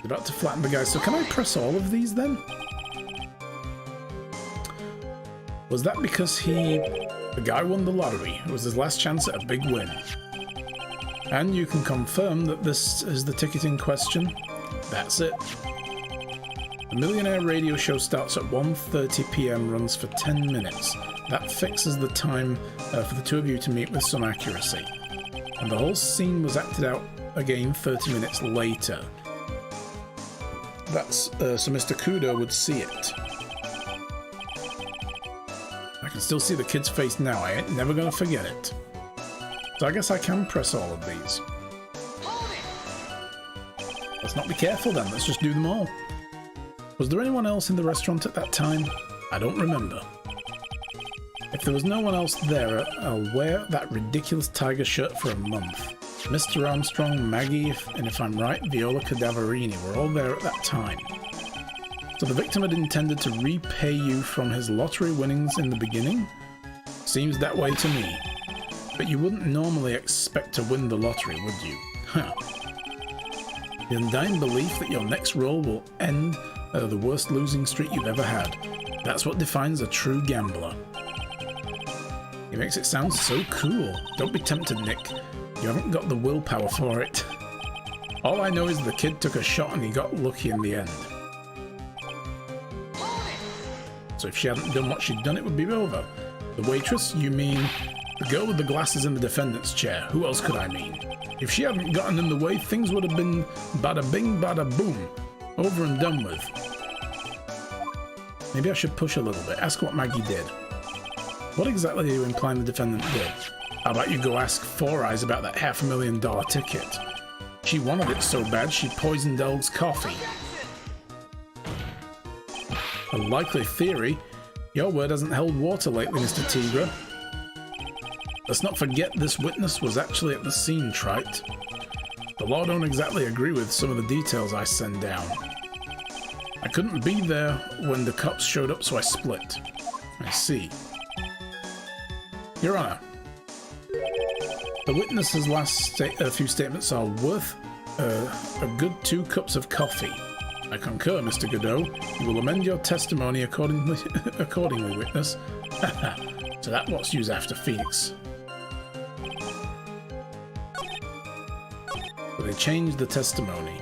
About to flatten the guy. So can I press all of these then? Was that because the guy won the lottery? It was his last chance at a big win. And you can confirm that this is the ticket in question. That's it. The Millionaire radio show starts at 1:30 p.m, runs for 10 minutes. That fixes the time for the two of you to meet with some accuracy. And the whole scene was acted out again 30 minutes later. That's so Mr. Kudo would see it. I can still see the kid's face now. I ain't never gonna forget it. So I guess I can press all of these. Let's not be careful then. Let's just do them all. Was there anyone else in the restaurant at that time? I don't remember. If there was no one else there, I'll wear that ridiculous tiger shirt for a month. Mr. Armstrong, Maggie, and if I'm right, Viola Cadaverini were all there at that time. So the victim had intended to repay you from his lottery winnings in the beginning? Seems that way to me. But you wouldn't normally expect to win the lottery, would you? Huh. The undying belief that your next roll will end the worst losing streak you've ever had. That's what defines a true gambler. He makes it sound so cool. Don't be tempted, Nick. You haven't got the willpower for it. All I know is the kid took a shot and he got lucky in the end. So if she hadn't done what she'd done, it would be over. The waitress? You mean the girl with the glasses in the defendant's chair? Who else could I mean? If she hadn't gotten in the way, things would have been bada bing, bada boom. Over and done with. Maybe I should push a little bit. Ask what Maggie did. What exactly are you implying the defendant did? How about you go ask Four Eyes about that $500,000 ticket? She wanted it so bad she poisoned Elg's coffee. A likely theory. Your word hasn't held water lately, Mr. Tigra. Let's not forget this witness was actually at the scene, Trite. The law don't exactly agree with some of the details I send down. I couldn't be there when the cops showed up, so I split. I see. Your Honor, the witness's last few statements are worth a good 2 cups of coffee. I concur, Mr. Godot. You will amend your testimony accordingly, witness. So that's what's used after Phoenix. So they changed the testimony.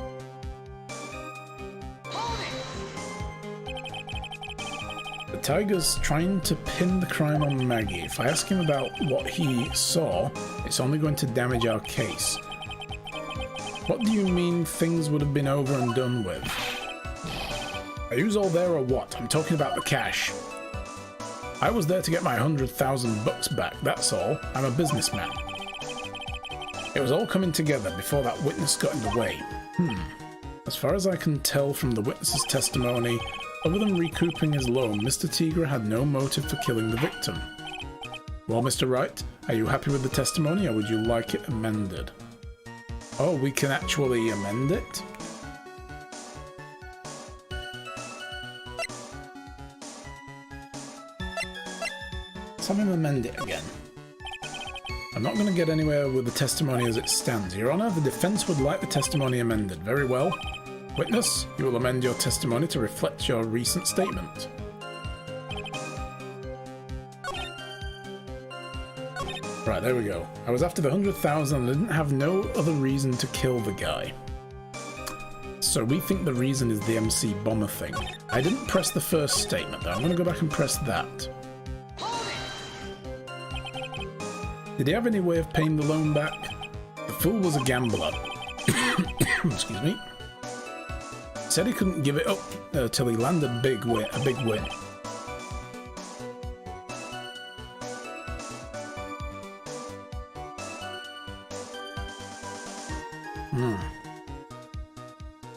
The tiger's trying to pin the crime on Maggie. If I ask him about what he saw, it's only going to damage our case. What do you mean things would have been over and done with? Are you all there or what? I'm talking about the cash. I was there to get my $100,000 back, that's all. I'm a businessman. It was all coming together before that witness got in the way. As far as I can tell from the witness's testimony, other than recouping his loan, Mr. Tigra had no motive for killing the victim. Well, Mr. Wright, are you happy with the testimony or would you like it amended? Oh, we can actually amend it? Let's have him amend it again. I'm not going to get anywhere with the testimony as it stands. Your Honor, the defense would like the testimony amended. Very well. Witness, you will amend your testimony to reflect your recent statement. Right, there we go. I was after the 100,000 and I didn't have no other reason to kill the guy. So we think the reason is the MC Bomber thing. I didn't press the first statement though. I'm going to go back and press that. Did he have any way of paying the loan back? The fool was a gambler. Excuse me. Said he couldn't give it up till he landed a big win.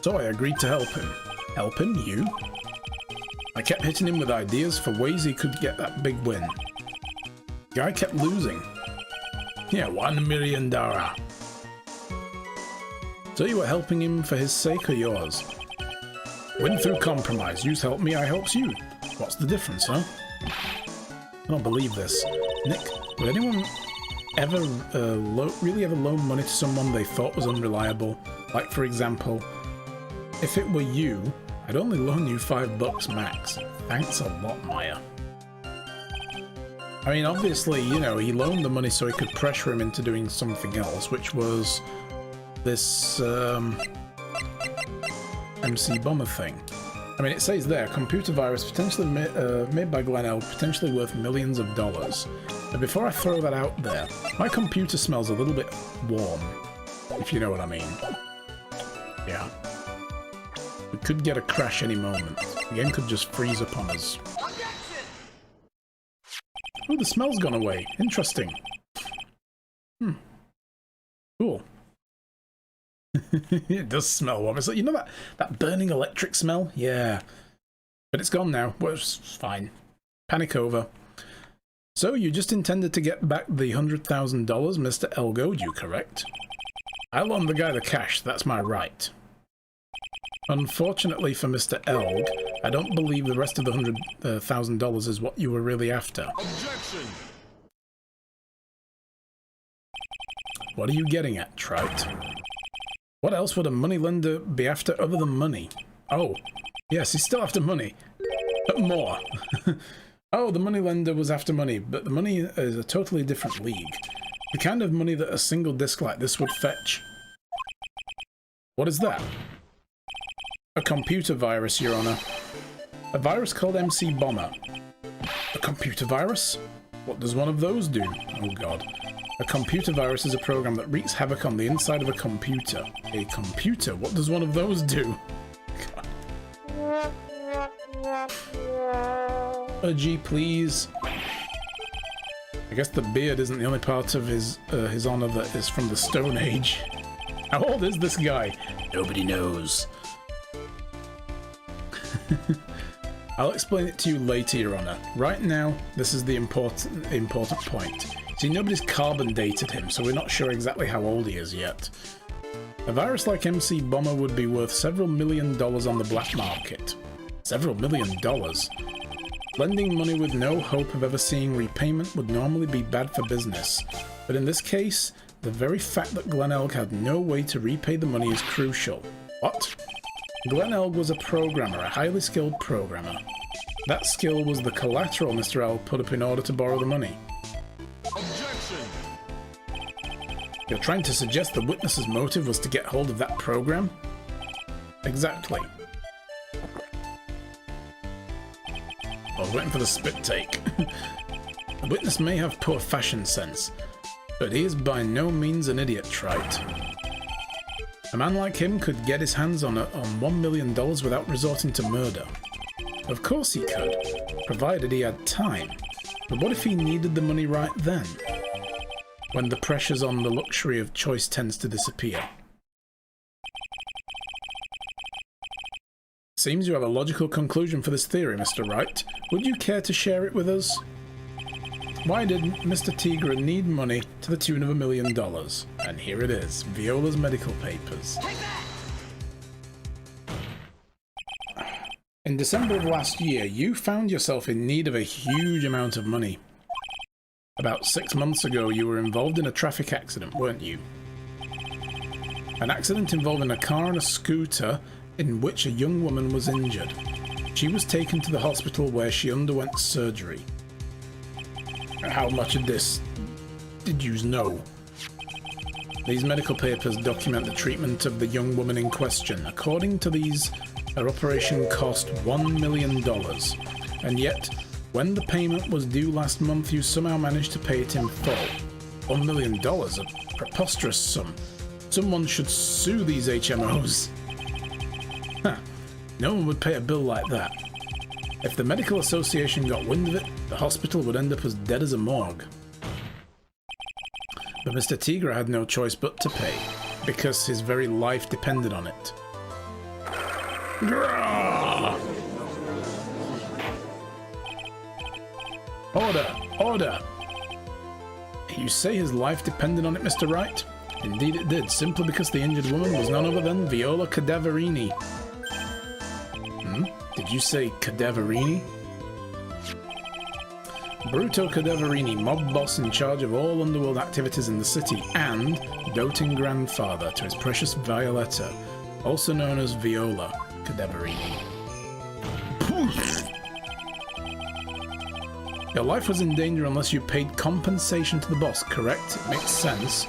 So I agreed to help him. Help him? You? I kept hitting him with ideas for ways he could get that big win. Guy kept losing. Yeah, $1 million. So you were helping him for his sake or yours? Win through compromise. You help me, I helps you. What's the difference, huh? I don't believe this. Nick, would anyone ever really ever loan money to someone they thought was unreliable? Like, for example, If it were you, I'd only loan you $5 max. Thanks a lot, Maya. I mean, obviously, you know, he loaned the money so he could pressure him into doing something else, which was this MC Bomber thing. I mean, it says there, computer virus potentially made by Glen Elg, potentially worth millions of dollars. But before I throw that out there, my computer smells a little bit warm, if you know what I mean. Yeah. We could get a crash any moment. The game could just freeze upon us. Oh, the smell's gone away. Interesting. Cool. It does smell warm. It's like, you know that burning electric smell? Yeah. But it's gone now. Well, it's fine. Panic over. So, you just intended to get back the $100,000 Mr. Elg owed you, correct? I loaned the guy the cash. That's my right. Unfortunately for Mr. Elg, I don't believe the rest of the $100,000 is what you were really after. Objection! What are you getting at, Trout? What else would a moneylender be after other than money? Oh, yes, he's still after money. But more. Oh, the moneylender was after money, but the money is a totally different league. The kind of money that a single disc like this would fetch. What is that? A computer virus, Your Honor. A virus called MC Bomber. A computer virus? What does one of those do? Oh god. A computer virus is a program that wreaks havoc on the inside of a computer. A computer? What does one of those do? God. Gee, please. I guess the beard isn't the only part of his honor that is from the Stone Age. How old is this guy? Nobody knows. I'll explain it to you later, Your Honor. Right now, this is the important point. See, nobody's carbon dated him, so we're not sure exactly how old he is yet. A virus like MC Bomber would be worth several $1 million on the black market. Several $1 million? Lending money with no hope of ever seeing repayment would normally be bad for business. But in this case, the very fact that Glen Elg had no way to repay the money is crucial. What? Glen Elg was a programmer, a highly skilled programmer. That skill was the collateral Mr. Elg put up in order to borrow the money. Objection! You're trying to suggest the witness's motive was to get hold of that program? Exactly. I was waiting for the spit take. The witness may have poor fashion sense, but he is by no means an idiot, Wright. A man like him could get his hands on $1 million without resorting to murder. Of course he could, provided he had time. But what if he needed the money right then? When the pressures on the luxury of choice tends to disappear. Seems you have a logical conclusion for this theory, Mr. Wright. Would you care to share it with us? Why did Mr. Tigra need money to the tune of $1 million? And here it is, Viola's medical papers. In December of last year, you found yourself in need of a huge amount of money. About 6 months ago, you were involved in a traffic accident, weren't you? An accident involving a car and a scooter in which a young woman was injured. She was taken to the hospital where she underwent surgery. How much of this did you know? These medical papers document the treatment of the young woman in question. According to these, her operation cost $1 million. And yet, when the payment was due last month, you somehow managed to pay it in full. $1 million? A preposterous sum. Someone should sue these HMOs. Huh. No one would pay a bill like that. If the medical association got wind of it, the hospital would end up as dead as a morgue. But Mr. Tigra had no choice but to pay, because his very life depended on it. Grrrr! Order! Order! You say his life depended on it, Mr. Wright? Indeed it did, simply because the injured woman was none other than Viola Cadaverini. Did you say Cadaverini? Bruto Cadaverini, mob boss in charge of all underworld activities in the city, and doting grandfather to his precious Violetta. also known as Viola Cadaverini. Your life was in danger unless you paid compensation to the boss, correct? It makes sense.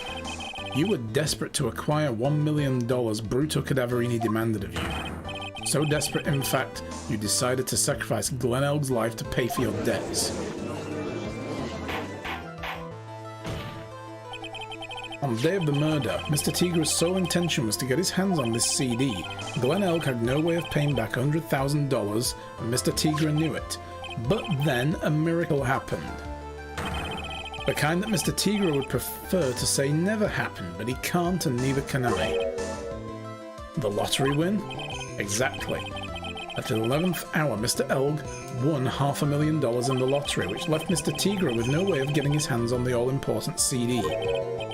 You were desperate to acquire $1 million Bruto Cadaverini demanded of you. So desperate, in fact, you decided to sacrifice Glen Elg's life to pay for your debts. On the day of the murder, Mr. Tigra's sole intention was to get his hands on this CD. Glen Elg had no way of paying back $100,000, and Mr. Tigra knew it. But then a miracle happened. The kind that Mr. Tigra would prefer to say never happened, but he can't and neither can I. The lottery win? Exactly. At the 11th hour, Mr. Elg won $500,000 in the lottery, which left Mr. Tigra with no way of getting his hands on the all-important CD.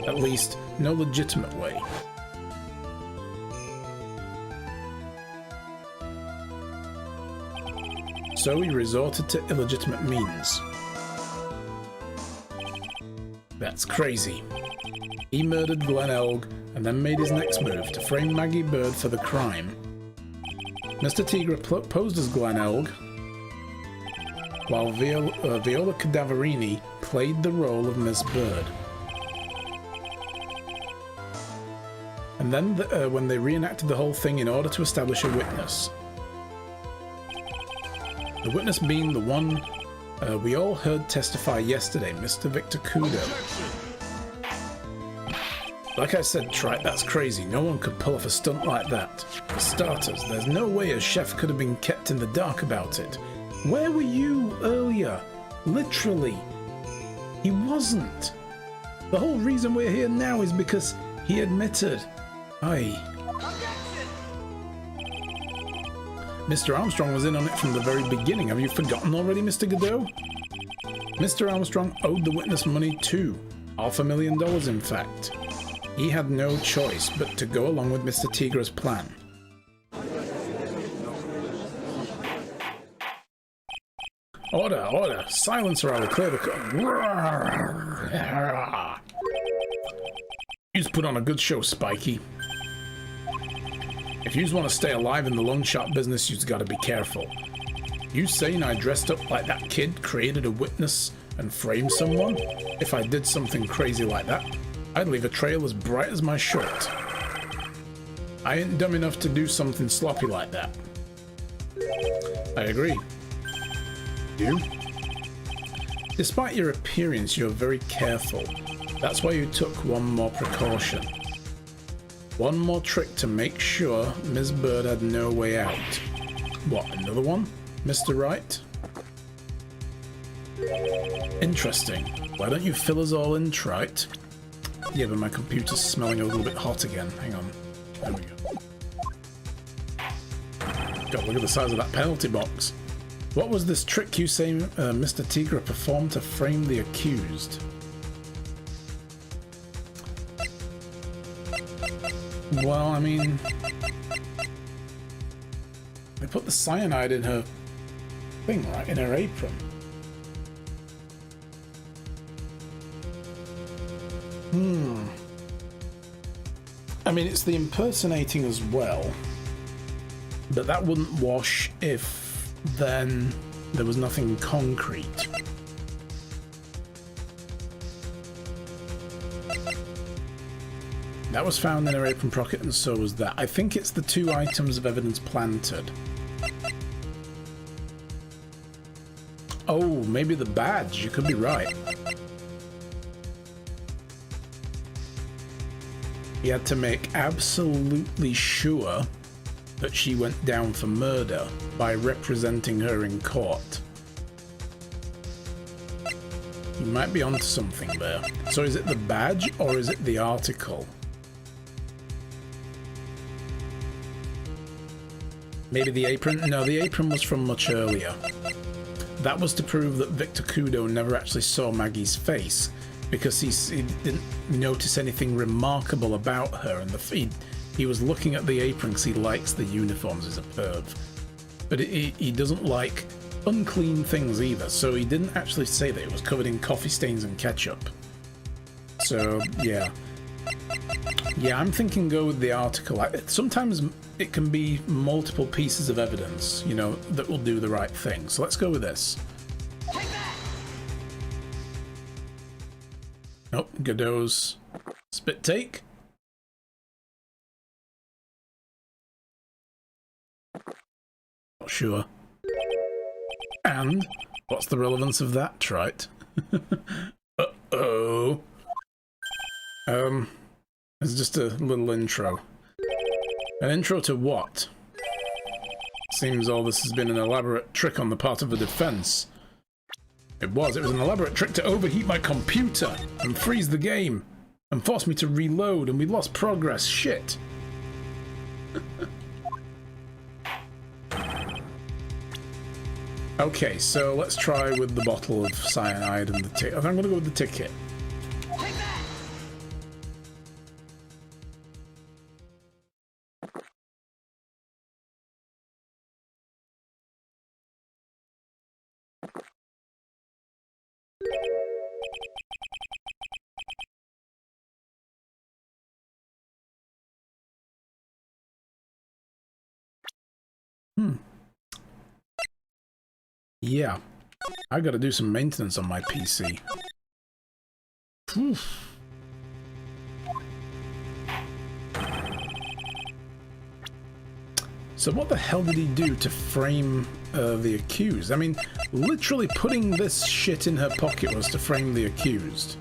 At least, no legitimate way. So he resorted to illegitimate means. That's crazy. He murdered Glen Elg and then made his next move to frame Maggie Bird for the crime. Mr. Tigra posed as Glen Elg, while Viola Cadaverini played the role of Miss Bird. And then when they reenacted the whole thing in order to establish a witness. The witness being the one we all heard testify yesterday, Mr. Victor Kudo. Like I said, Trite, that's crazy. No one could pull off a stunt like that. For starters, there's no way a chef could have been kept in the dark about it. Where were you earlier? Literally. He wasn't. The whole reason we're here now is because he admitted. Aye. Mr. Armstrong was in on it from the very beginning. Have you forgotten already, Mr. Godot? Mr. Armstrong owed the witness money too. $500,000, in fact. He had no choice but to go along with Mr. Tigra's plan. Order, order! Silence or I will clear the You's put on a good show, Spiky. If yous want to stay alive in the loan shark business, you's got to be careful. You saying I dressed up like that kid, created a witness, and framed someone? If I did something crazy like that, I'd leave a trail as bright as my shirt. I ain't dumb enough to do something sloppy like that. I agree. You? Despite your appearance, you're very careful. That's why you took one more precaution. One more trick to make sure Ms. Bird had no way out. What, another one, Mr. Wright? Interesting. Why don't you fill us all in, Trite? Yeah, but my computer's smelling a little bit hot again. Hang on. There we go. God, look at the size of that penalty box. What was this trick you say Mr. Tigra performed to frame the accused? Well, I mean, they put the cyanide in her thing, right? In her apron. I mean, it's the impersonating as well, but that wouldn't wash if then there was nothing concrete. That was found in her apron pocket, and so was that. I think it's the two items of evidence planted. Oh, maybe the badge. You could be right. He had to make absolutely sure that she went down for murder by representing her in court. You might be onto something there. So is it the badge or is it the article? Maybe the apron? No, the apron was from much earlier. That was to prove that Victor Kudo never actually saw Maggie's face, because he didn't notice anything remarkable about her, and he was looking at the apron because he likes the uniforms as a perv. But he doesn't like unclean things either, so he didn't actually say that it was covered in coffee stains and ketchup. So, yeah. Yeah, I'm thinking go with the article. Sometimes it can be multiple pieces of evidence, you know, that will do the right thing. So let's go with this. Nope, Godot's spit take. Not sure. And what's the relevance of that, Trite? Uh-oh. It's just a little intro. An intro to what? Seems all this has been an elaborate trick on the part of the defense. It was an elaborate trick to overheat my computer and freeze the game and force me to reload, and we lost progress. Shit. Okay, so let's try with the bottle of cyanide and the ticket. I'm gonna go with the ticket. Yeah, I gotta do some maintenance on my PC. Oof. So what the hell did he do to frame the accused? I mean, literally putting this shit in her pocket was to frame the accused.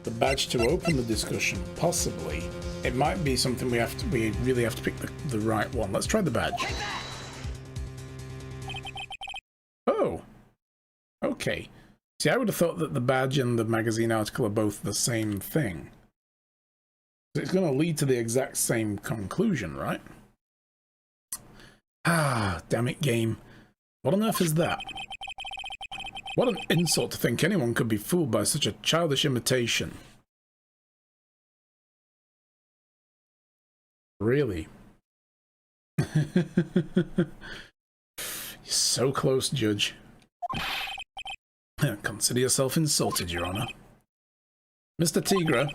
The badge to open the discussion, possibly. It might be something we really have to pick the right one. Let's try the badge. Oh, okay. See, I would have thought that the badge and the magazine article are both the same thing. It's going to lead to the exact same conclusion, right? Ah, damn it, game. What on earth is that? What an insult to think anyone could be fooled by such a childish imitation. Really? You're so close, Judge. Consider yourself insulted, Your Honor. Mr. Tigra,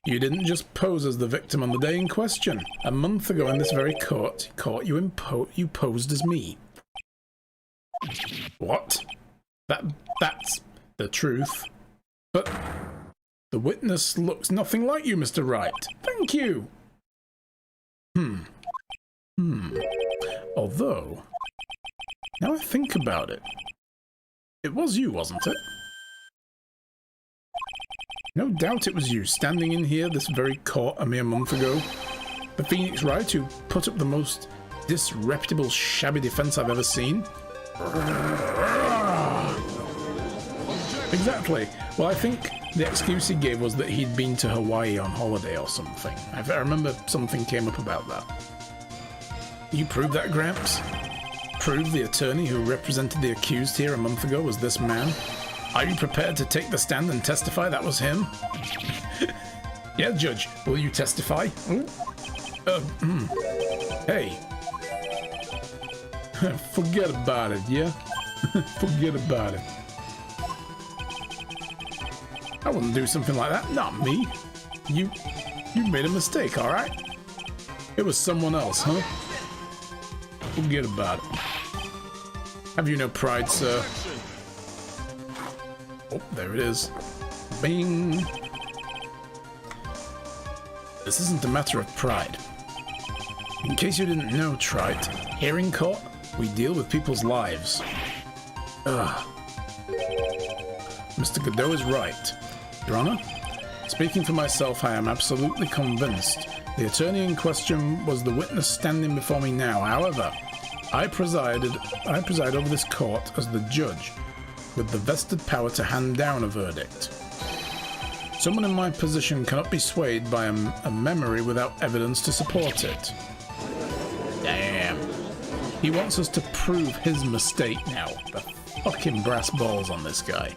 you didn't just pose as the victim on the day in question. A month ago in this very court, you posed as me. What? That's the truth. But the witness looks nothing like you, Mr. Wright. Thank you. Although, now I think about it, it was you, wasn't it? No doubt it was you, standing in here this very court a mere month ago. The Phoenix Wright who put up the most disreputable, shabby defense I've ever seen. Exactly. Well, I think the excuse he gave was that he'd been to Hawaii on holiday or something. I remember something came up about that. You proved that, Gramps? Proved the attorney who represented the accused here a month ago was this man? Are you prepared to take the stand and testify that was him? Yeah, Judge. Will you testify? Hey. Forget about it, yeah? Forget about it. I wouldn't do something like that. Not me. You made a mistake, all right? It was someone else, huh? Forget about it. Have you no pride, sir? Oh, there it is. Bing. This isn't a matter of pride. In case you didn't know, Trite, here in court, we deal with people's lives. Ugh. Mr. Godot is right. Your Honor, speaking for myself, I am absolutely convinced the attorney in question was the witness standing before me now. However, I preside over this court as the judge, with the vested power to hand down a verdict. Someone in my position cannot be swayed by a memory without evidence to support it. Damn. He wants us to prove his mistake now. The fucking brass balls on this guy.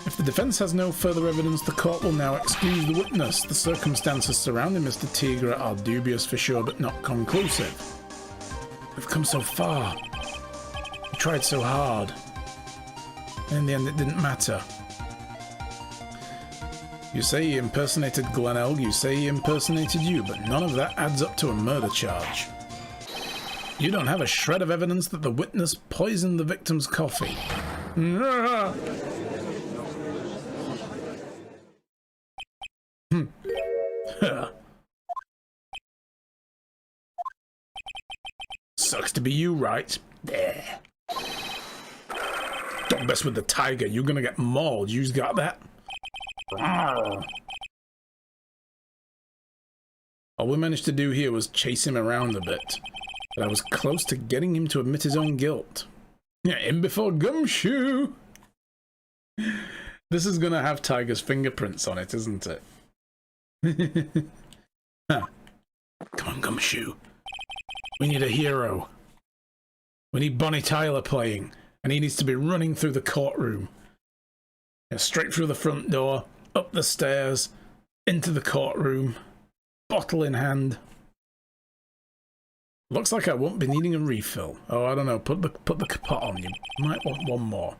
If the defense has no further evidence, the court will now excuse the witness. The circumstances surrounding Mr. Tigra are dubious for sure, but not conclusive. We've come so far. We tried so hard. And in the end, it didn't matter. You say he impersonated Glenelg, you say he impersonated you, but none of that adds up to a murder charge. You don't have a shred of evidence that the witness poisoned the victim's coffee. Sucks to be you, Wright. There. Don't mess with the tiger, you're gonna get mauled. You've got that? All we managed to do here was chase him around a bit, but I was close to getting him to admit his own guilt. Yeah, in before Gumshoe! This is gonna have Tiger's fingerprints on it, isn't it? Huh. Come on, Gumshoe. We need a hero. We need Bonnie Tyler playing, and he needs to be running through the courtroom. Yeah, straight through the front door, up the stairs, into the courtroom, bottle in hand. Looks like I won't be needing a refill. Oh, I don't know. Put the pot on. You might want one more.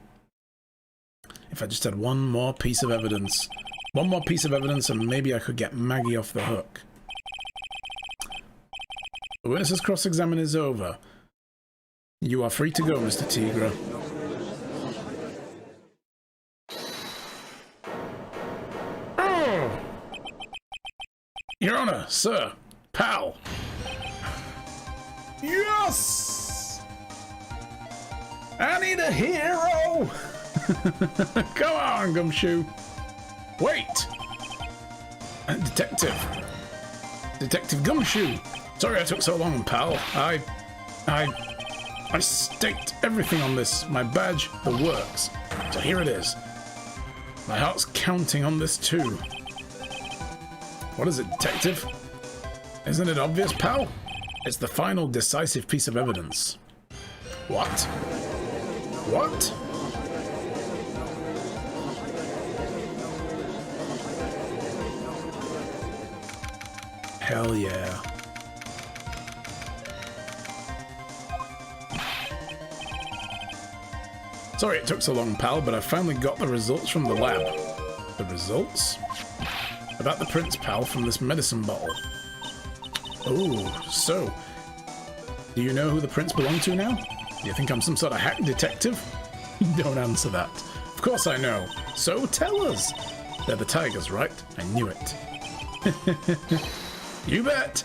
If I just had one more piece of evidence. One more piece of evidence and maybe I could get Maggie off the hook. The witness's cross-examination is over. You are free to go, Mr. Tigra. Oh! Your Honor, sir, pal. Yes! I need a hero! Come on, Gumshoe. Wait! Detective Gumshoe. Sorry I took so long, pal. I staked everything on this. My badge, the works. So here it is. My heart's counting on this too. What is it, detective? Isn't it obvious, pal? It's the final decisive piece of evidence. What? What? Hell yeah. Sorry it took so long, pal, but I finally got the results from the lab. The results? About the prints, pal, from this medicine bottle. Oh, so... do you know who the prints belong to now? Do you think I'm some sort of hack detective? Don't answer that. Of course I know. So tell us. They're the tigers, right? I knew it. You bet!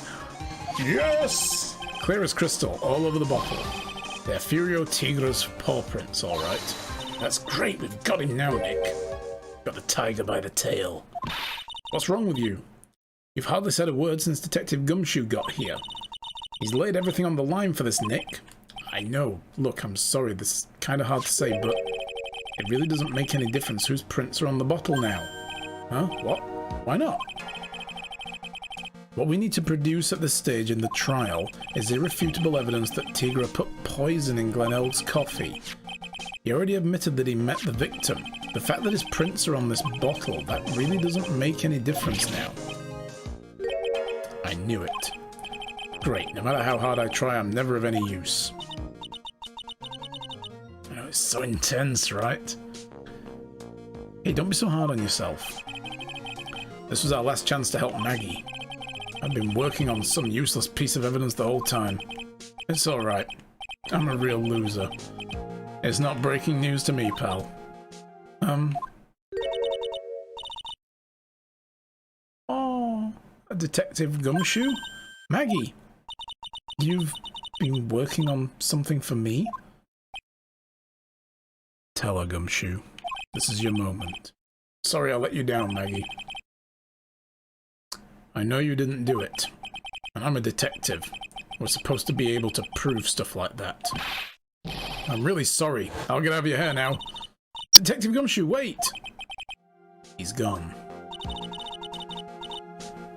Yes! Clear as crystal, all over the bottle. They're Furio Tigra's paw prints, alright. That's great, we've got him now, Nick. Got the tiger by the tail. What's wrong with you? You've hardly said a word since Detective Gumshoe got here. He's laid everything on the line for this, Nick. I know. Look, I'm sorry, this is kind of hard to say, but it really doesn't make any difference whose prints are on the bottle now. Huh? What? Why not? What we need to produce at this stage in the trial is irrefutable evidence that Tigra put poison in Glenelg's coffee. He already admitted that he met the victim. The fact that his prints are on this bottle, that really doesn't make any difference now. I knew it. Great, no matter how hard I try, I'm never of any use. Oh, it's so intense, right? Hey, don't be so hard on yourself. This was our last chance to help Maggie. I've been working on some useless piece of evidence the whole time. It's alright. I'm a real loser. It's not breaking news to me, pal. Oh, a Detective Gumshoe? Maggie! You've been working on something for me? Tell her, Gumshoe. This is your moment. Sorry I let you down, Maggie. I know you didn't do it, and I'm a detective. We're supposed to be able to prove stuff like that. I'm really sorry. I'll get out of your hair now. Detective Gumshoe, wait! He's gone.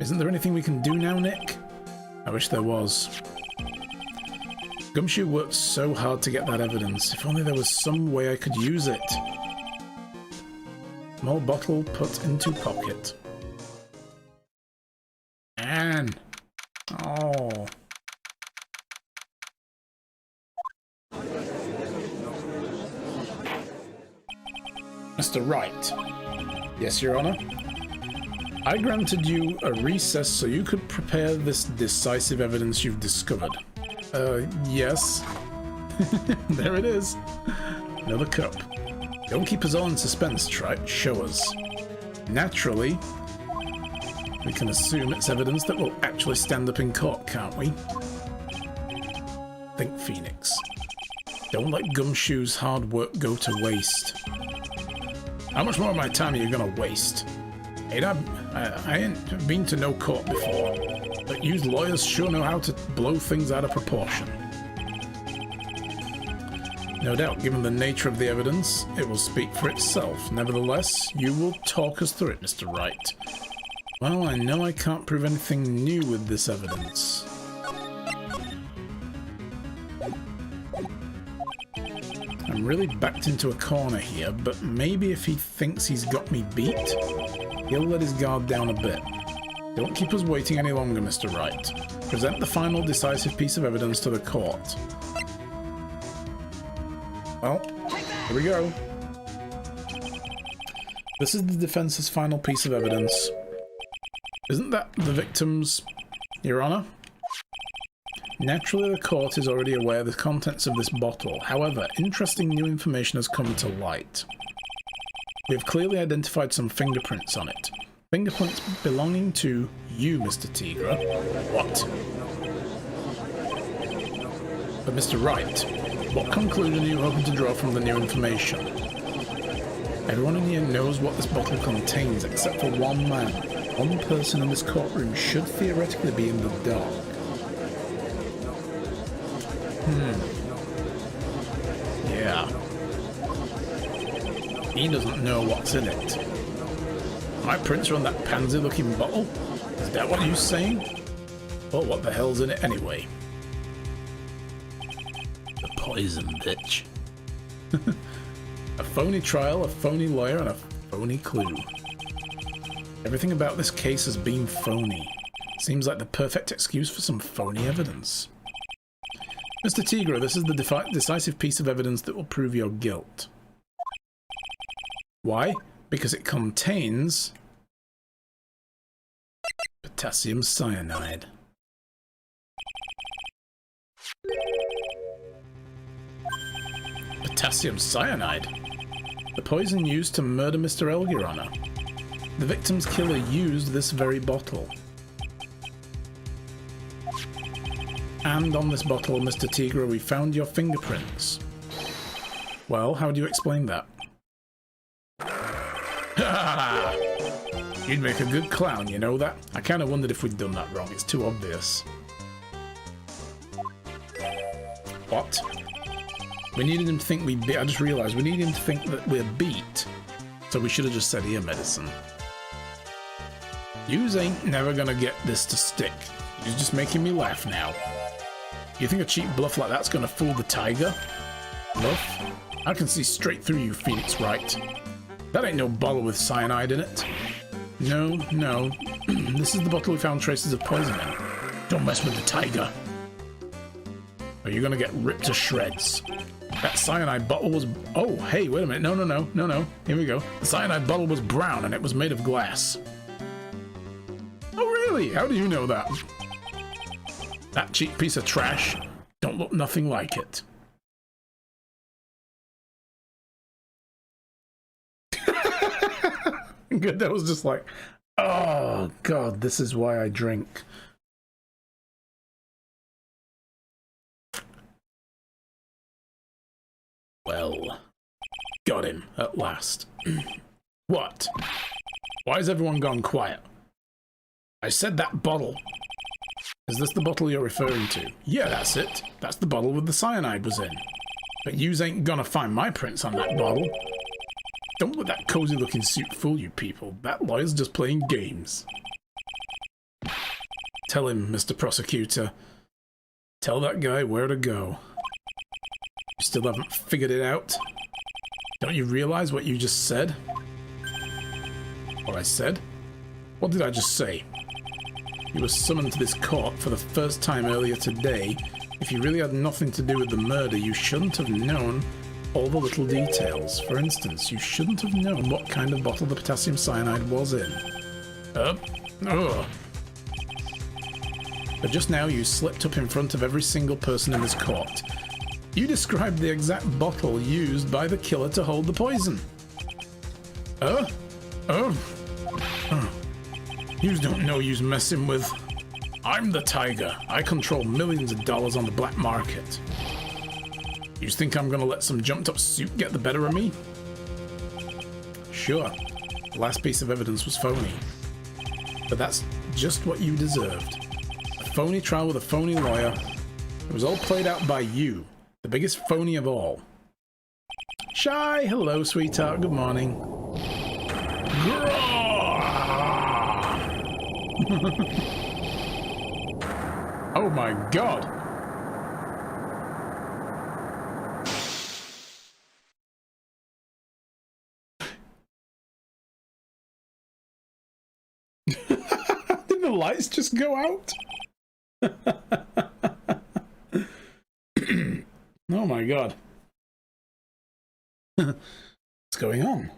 Isn't there anything we can do now, Nick? I wish there was. Gumshoe worked so hard to get that evidence. If only there was some way I could use it. Small bottle put into pocket. Man. Oh. Mr. Wright. Yes, Your Honor. I granted you a recess so you could prepare this decisive evidence you've discovered. Yes. There it is. Another cup. Don't keep us all in suspense, Tribes. Show us. Naturally, we can assume it's evidence that will actually stand up in court, can't we? Think, Phoenix. Don't let Gumshoe's hard work go to waste. How much more of my time are you gonna waste? I ain't been to no court before, but you lawyers sure know how to blow things out of proportion. No doubt, given the nature of the evidence, it will speak for itself. Nevertheless, you will talk us through it, Mr. Wright. Well, I know I can't prove anything new with this evidence. I'm really backed into a corner here, but maybe if he thinks he's got me beat, he'll let his guard down a bit. Don't keep us waiting any longer, Mr. Wright. Present the final decisive piece of evidence to the court. Well, here we go. This is the defense's final piece of evidence. Isn't that the victim's, Your Honor? Naturally, the court is already aware of the contents of this bottle. However, interesting new information has come to light. We have clearly identified some fingerprints on it. Fingerprints belonging to you, Mr. Tigra. What? But Mr. Wright, what conclusion are you hoping to draw from the new information? Everyone in here knows what this bottle contains, except for one man. One person in this courtroom should theoretically be in the dark. Yeah. He doesn't know what's in it. My prints are on that pansy-looking bottle? Is that what you're saying? Well, what the hell's in it anyway? The poison, bitch. A phony trial, a phony lawyer, and a phony clue. Everything about this case has been phony. Seems like the perfect excuse for some phony evidence. Mr. Tigra, this is the decisive piece of evidence that will prove your guilt. Why? Because it contains potassium cyanide. Potassium cyanide? The poison used to murder Mr. Elgirona. The victim's killer used this very bottle. And on this bottle, Mr. Tigra, we found your fingerprints. Well, how do you explain that? You'd make a good clown, you know that? I kind of wondered if we'd done that wrong. It's too obvious. What? We needed him to think we beat. I just realised we needed him to think that we're beat. So we should have just said ear medicine. Yous ain't never gonna get this to stick. You're just making me laugh now. You think a cheap bluff like that's gonna fool the tiger? Bluff? I can see straight through you, Phoenix Wright. That ain't no bottle with cyanide in it. No, no. This is the bottle we found traces of poison in. Don't mess with the tiger. Or you're gonna get ripped to shreds. That cyanide bottle was... Oh, hey, wait a minute. No, no, no. No, no. Here we go. The cyanide bottle was brown and it was made of glass. Oh, really? How do you know that? That cheap piece of trash don't look nothing like it. Good, that was just like, oh god, this is why I drink. Well, got him at last. What? Why has everyone gone quiet? I said that bottle. Is this the bottle you're referring to? Yeah, that's it. That's the bottle with the cyanide was in. But yous ain't gonna find my prints on that bottle. Don't let that cozy looking suit fool you people. That lawyer's just playing games. Tell him, Mr. Prosecutor. Tell that guy where to go. You still haven't figured it out? Don't you realize what you just said? what I said. What did I just say? You were summoned to this court for the first time earlier today. If you really had nothing to do with the murder, you shouldn't have known all the little details. For instance, you shouldn't have known what kind of bottle the potassium cyanide was in. But just now you slipped up in front of every single person in this court. You described the exact bottle used by the killer to hold the poison. You don't know you's messing with. I'm the Tiger. I control millions of dollars on the black market. You think I'm gonna let some jumped up suit get the better of me? Sure, the last piece of evidence was phony. But that's just what you deserved. A phony trial with a phony lawyer. It was all played out by you, the biggest phony of all. Shy, hello sweetheart, good morning. Oh my god! Did the lights just go out? Oh my god. What's going on?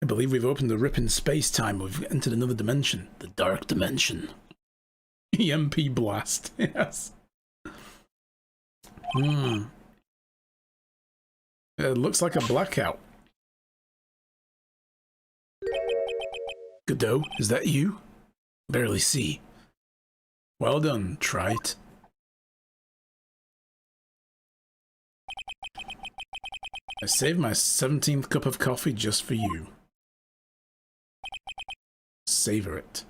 I believe we've opened a rip in space-time. We've entered another dimension. The dark dimension. EMP blast. Yes. It looks like a blackout. Godot, is that you? Barely see. Well done, Wright. I saved my 17th cup of coffee just for you. Savor it.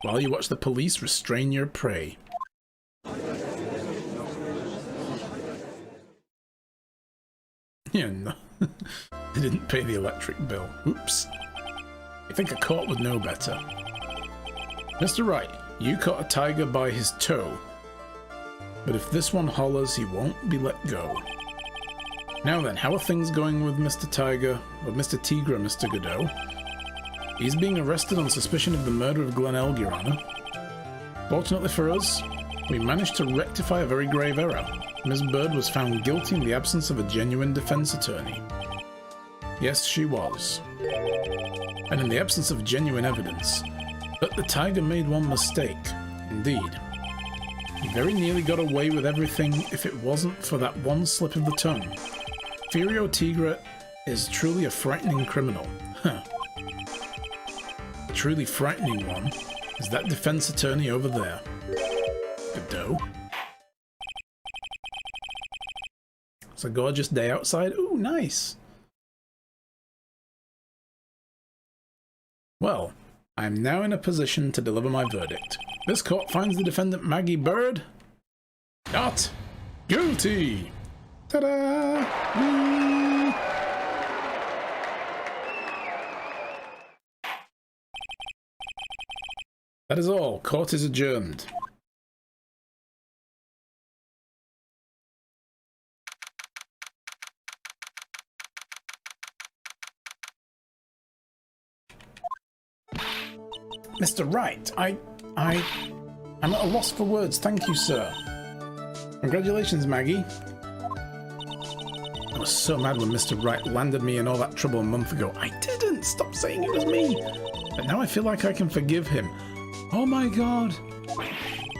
While you watch the police restrain your prey. Yeah, no. They didn't pay the electric bill. Oops. I think a court would know better. Mr. Wright, you caught a tiger by his toe. But if this one hollers, he won't be let go. Now then, how are things going with Mr. Tiger, or Mr. Tigra, Mr. Godot? He's being arrested on suspicion of the murder of Glen Elg, Your Honor. Fortunately for us, we managed to rectify a very grave error. Ms. Bird was found guilty in the absence of a genuine defense attorney. Yes, she was. And in the absence of genuine evidence. But the Tiger made one mistake. Indeed. He very nearly got away with everything if it wasn't for that one slip of the tongue. Furio Tigra is truly a frightening criminal. Huh. The truly frightening one is that defense attorney over there. Godot. It's a gorgeous day outside. Ooh, nice. Well, I am now in a position to deliver my verdict. This court finds the defendant Maggie Bird not guilty. Ta-da! Whee! That is all. Court is adjourned. Mr. Wright, I'm at a loss for words. Thank you, sir. Congratulations, Maggie. I was so mad when Mr. Wright landed me in all that trouble a month ago. I didn't! Stop saying it was me! But now I feel like I can forgive him. Oh my god!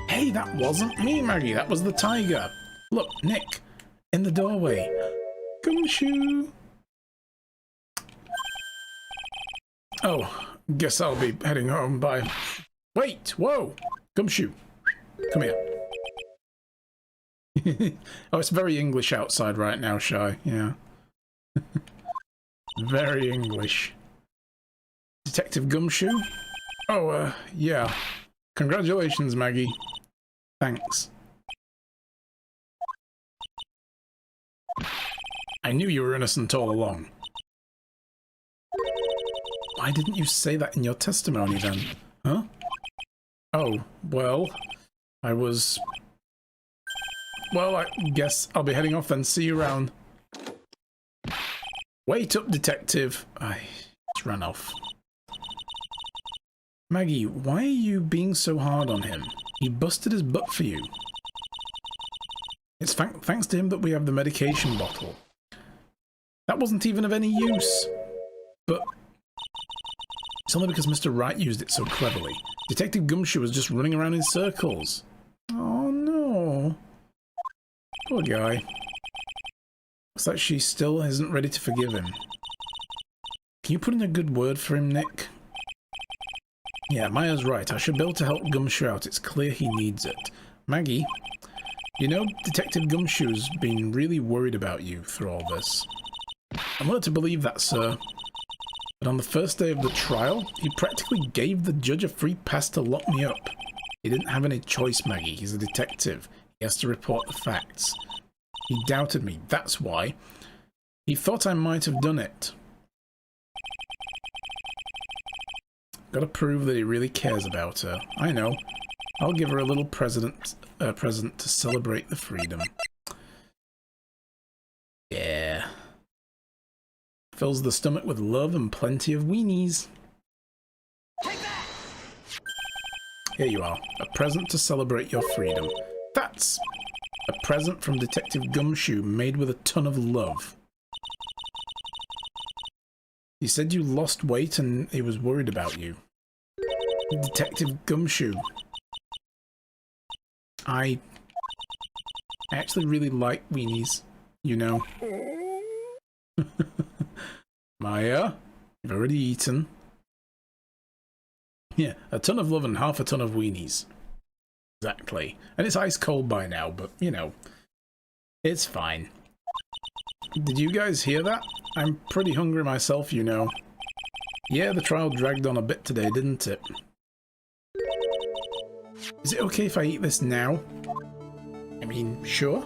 Hey, that wasn't me, Maggie. That was the tiger. Look, Nick, in the doorway. Gumshoe! Oh, guess I'll be heading home. Bye. Wait! Whoa! Gumshoe! Come here. Oh, it's very English outside right now, Shy. Yeah. Very English. Detective Gumshoe? Oh, yeah. Congratulations, Maggie. Thanks. I knew you were innocent all along. Why didn't you say that in your testimony then? Huh? Oh, well, I was... Well, I guess I'll be heading off then. See you around. Wait up, detective. I just ran off. Maggie, why are you being so hard on him? He busted his butt for you. It's thanks to him that we have the medication bottle. That wasn't even of any use. But it's only because Mr. Wright used it so cleverly. Detective Gumshoe was just running around in circles. Oh no. Poor guy. Looks like she still isn't ready to forgive him. Can you put in a good word for him, Nick? Yeah, Maya's right. I should be able to help Gumshoe out. It's clear he needs it. Maggie, you know, Detective Gumshoe's been really worried about you through all this. I'm willing to believe that, sir. But on the first day of the trial, he practically gave the judge a free pass to lock me up. He didn't have any choice, Maggie. He's a detective. He has to report the facts. He doubted me. That's why. He thought I might have done it. Gotta prove that he really cares about her. I know. I'll give her a little present to celebrate the freedom. Yeah. Fills the stomach with love and plenty of weenies. Take that! Here you are. A present to celebrate your freedom. That's a present from Detective Gumshoe made with a ton of love. He said you lost weight and he was worried about you. Detective Gumshoe. I actually really like weenies, you know. Maya, you've already eaten. Yeah, a ton of love and half a ton of weenies. Exactly. And it's ice cold by now, but, you know, it's fine. Did you guys hear that? I'm pretty hungry myself, you know. Yeah, the trial dragged on a bit today, didn't it? Is it okay if I eat this now? I mean, sure.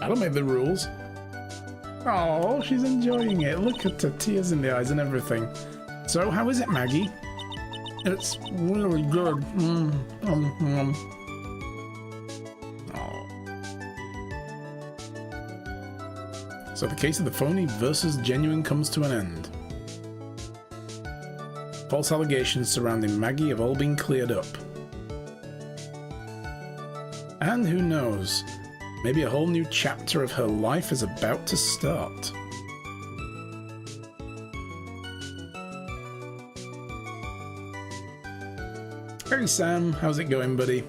I don't make the rules. Oh, she's enjoying it. Look at her tears in the eyes and everything. So, how is it, Maggie? It's really good. So the case of the phony versus genuine comes to an end. False allegations surrounding Maggie have all been cleared up. And who knows, maybe a whole new chapter of her life is about to start. Hey Sam, how's it going, buddy?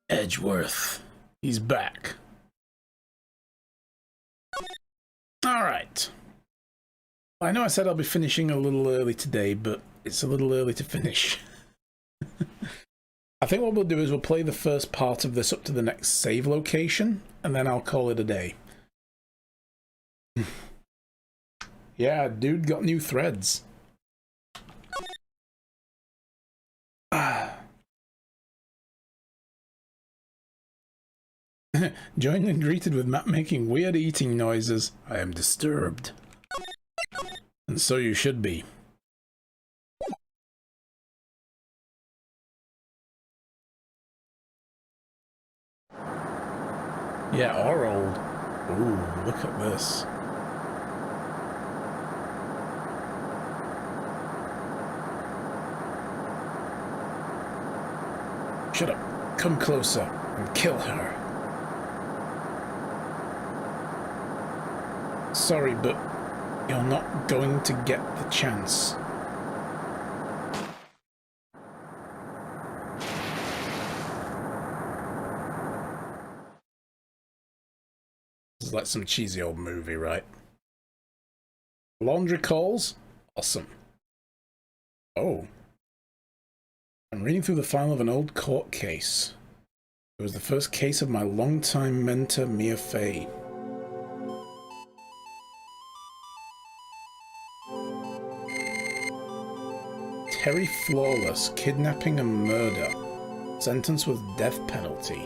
Edgeworth. He's back. Alright. I know I said I'll be finishing a little early today, but it's a little early to finish. I think what we'll do is we'll play the first part of this up to the next save location, and then I'll call it a day. Yeah, dude got new threads. Joined and greeted with Matt making weird eating noises. I am disturbed. And so you should be. Yeah, or old. Ooh, look at this. Shut up. Come closer and kill her. Sorry, but you're not going to get the chance. This is like some cheesy old movie, right? Laundry calls? Awesome. Oh. I'm reading through the file of an old court case. It was the first case of my longtime mentor, Mia Fey. Terry Flawless, kidnapping and murder. Sentence with death penalty.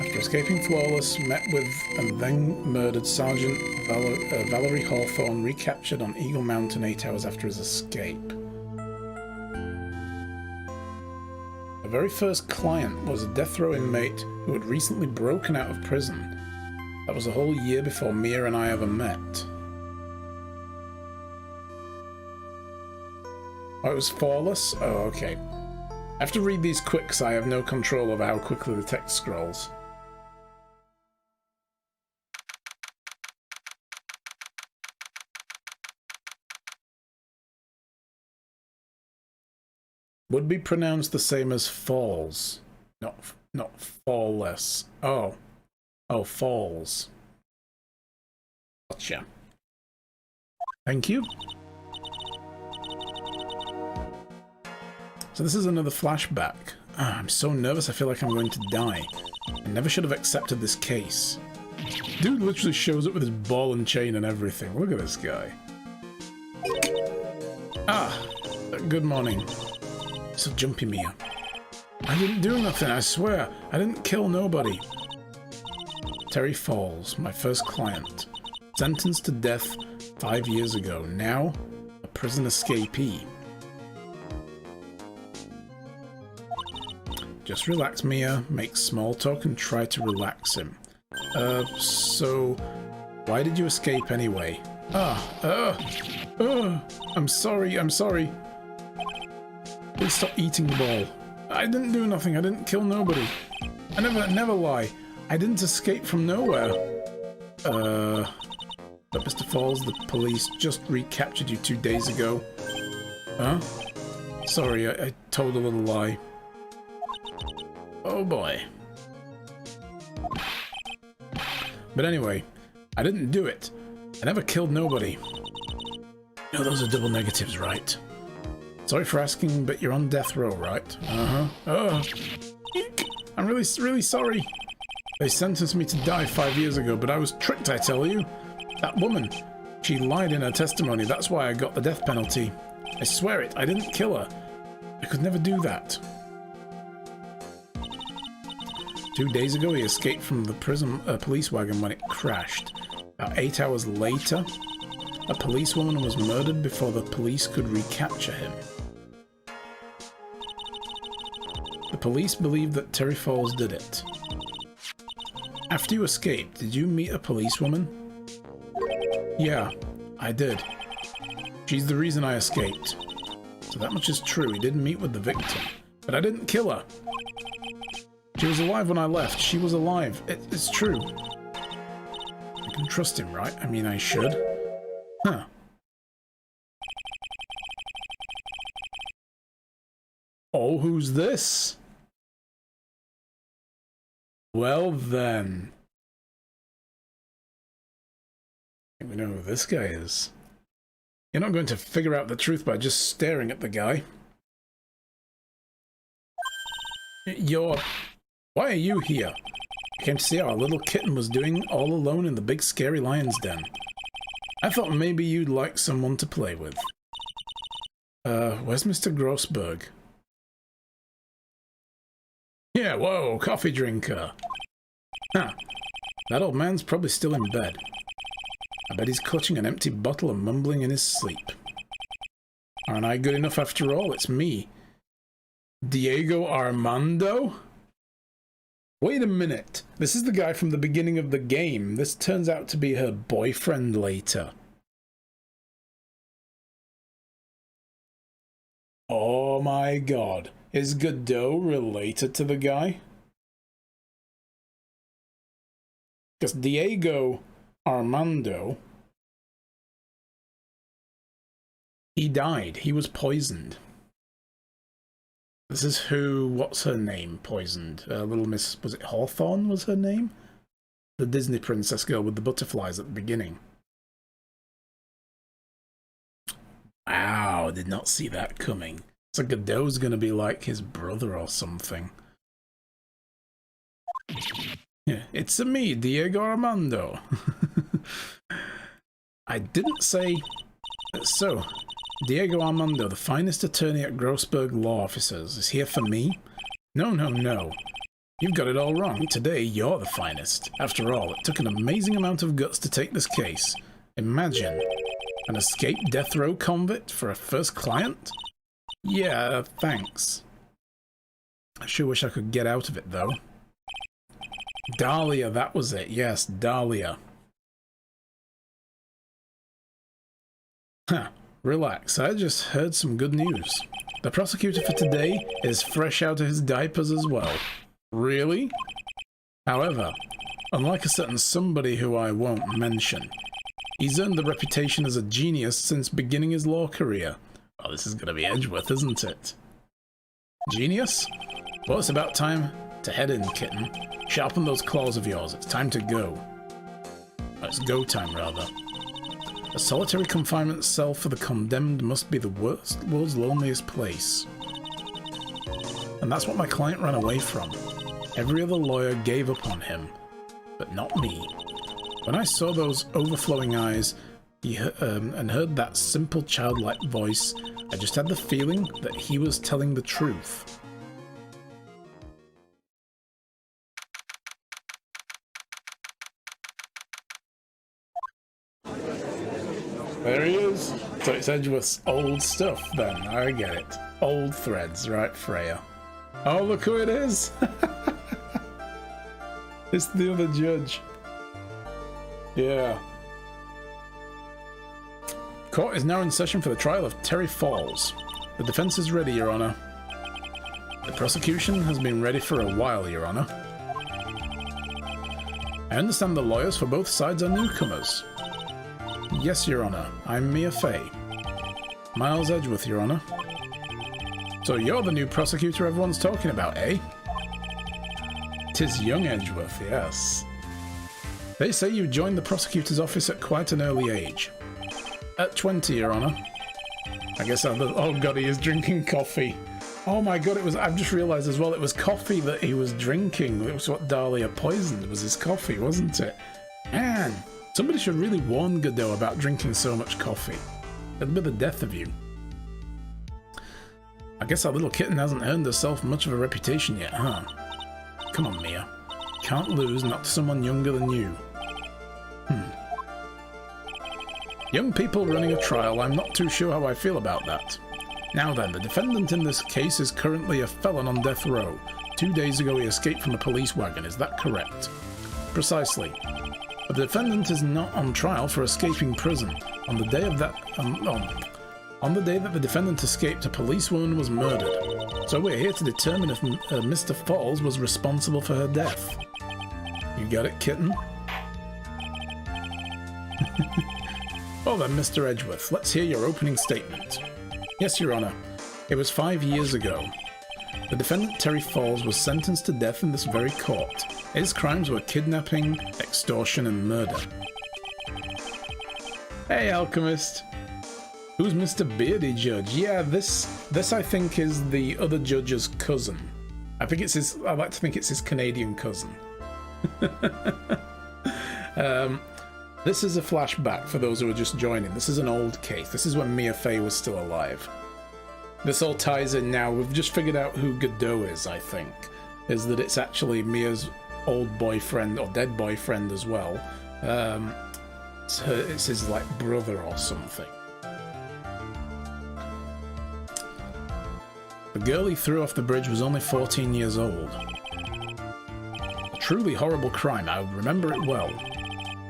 After escaping Flawless, met with and then murdered Sergeant Valerie Hawthorne, recaptured on Eagle Mountain 8 hours after his escape. very first client was a death row inmate who had recently broken out of prison. That was a whole year before Mia and I ever met. Oh, it was Flawless? Oh, okay. I have to read these quick because I have no control over how quickly the text scrolls. Would be pronounced the same as falls. Not fallless. Oh. Oh, falls. Gotcha. Thank you. So this is another flashback. I'm so nervous I feel like I'm going to die. I never should have accepted this case. Dude literally shows up with his ball and chain and everything. Look at this guy. Ah, good morning. So jumpy, Mia. I didn't do nothing, I swear. I didn't kill nobody. Terry Falls, my first client. Sentenced to death 5 years ago. Now, a prison escapee. Just relax, Mia. Make small talk and try to relax him. So... why did you escape anyway? I'm sorry. Please stop eating the ball. I didn't do nothing. I didn't kill nobody. I never lie. I didn't escape from nowhere. But Mr. Falls, the police just recaptured you 2 days ago. Huh? Sorry, I told a little lie. Oh boy. But anyway, I didn't do it. I never killed nobody. No, those are double negatives, right? Sorry for asking, but you're on death row, right? Uh-huh. Oh. Eek. I'm really sorry. They sentenced me to die 5 years ago, but I was tricked, I tell you. That woman, she lied in her testimony. That's why I got the death penalty. I swear it, I didn't kill her. I could never do that. 2 days ago, he escaped from the prison police wagon when it crashed. About 8 hours later, a policewoman was murdered before the police could recapture him. The police believe that Terry Falls did it. After you escaped, did you meet a policewoman? Yeah, I did. She's the reason I escaped. So that much is true, he didn't meet with the victim. But I didn't kill her. She was alive when I left. She was alive. It's true. I can trust him, right? I mean, I should. Huh. Oh, who's this? Well then. I think we know who this guy is. You're not going to figure out the truth by just staring at the guy. Why are you here? I came to see how our little kitten was doing all alone in the big scary lion's den. I thought maybe you'd like someone to play with. Where's Mr. Grossberg? Yeah, whoa, coffee drinker. Huh. That old man's probably still in bed. I bet he's clutching an empty bottle and mumbling in his sleep. Aren't I good enough after all? It's me. Diego Armando? Wait a minute. This is the guy from the beginning of the game. This turns out to be her boyfriend later. Oh my god. Is Godot related to the guy? Because Diego Armando, he died. He was poisoned. This is who, what's her name, poisoned? Little Miss, was it Hawthorne was her name? The Disney princess girl with the butterflies at the beginning. Wow, did not see that coming. So Godot's gonna be like his brother or something. Yeah, it's me, Diego Armando. I didn't say... So, Diego Armando, the finest attorney at Grossberg Law Officers, is here for me? No, no, no. You've got it all wrong. Today, you're the finest. After all, it took an amazing amount of guts to take this case. Imagine. An escaped death row convict for a first client? Yeah, thanks. I sure wish I could get out of it, though. Dahlia, that was it. Yes, Dahlia. Huh. Relax, I just heard some good news. The prosecutor for today is fresh out of his diapers as well. Really? However, unlike a certain somebody who I won't mention, he's earned the reputation as a genius since beginning his law career. Oh, this is gonna be Edgeworth, isn't it? Genius? Well, it's about time to head in, kitten. Sharpen those claws of yours. It's time to go. Oh, it's go time, rather. A solitary confinement cell for the condemned must be the world's loneliest place. And that's what my client ran away from. Every other lawyer gave up on him, but not me. When I saw those overflowing eyes and heard that simple childlike voice, I just had the feeling that he was telling the truth. There he is. So it's Edgeworth's old stuff then. I get it. Old threads, right, Freya? Oh, look who it is! It's the other judge. Yeah. Court is now in session for the trial of Terry Falls. The defense is ready, Your Honor. The prosecution has been ready for a while, Your Honor. I understand the lawyers for both sides are newcomers. Yes, Your Honor. I'm Mia Fey. Miles Edgeworth, Your Honor. So you're the new prosecutor everyone's talking about, eh? 'Tis young Edgeworth, yes. They say you joined the prosecutor's office at quite an early age. At 20, Your Honor. I guess oh god, he is drinking coffee. Oh my god, I've just realised as well, it was coffee that he was drinking. It was what Dahlia poisoned, was his coffee, wasn't it? Man, somebody should really warn Godot about drinking so much coffee. It'll be the death of you. I guess our little kitten hasn't earned herself much of a reputation yet, huh? Come on, Mia. Can't lose, not to someone younger than you. Young people running a trial, I'm not too sure how I feel about that. Now then, the defendant in this case is currently a felon on death row. 2 days ago he escaped from a police wagon, is that correct? Precisely. But the defendant is not on trial for escaping prison. On the day of that... on the day that the defendant escaped, a police woman was murdered. So we're here to determine if Mr. Falls was responsible for her death. You got it, kitten? Well then, Mr. Edgeworth, let's hear your opening statement. Yes, Your Honor. It was 5 years ago. The defendant, Terry Falls, was sentenced to death in this very court. His crimes were kidnapping, extortion, and murder. Hey, Alchemist! Who's Mr. Beardy Judge? Yeah, this I think is the other judge's cousin. I think it's his... I like to think it's his Canadian cousin. This is a flashback for those who are just joining. This is an old case. This is when Mia Fey was still alive. This all ties in now. We've just figured out who Godot is, I think. Is that it's actually Mia's old boyfriend, or dead boyfriend as well. It's his, like, brother or something. The girl he threw off the bridge was only 14 years old. A truly horrible crime. I remember it well.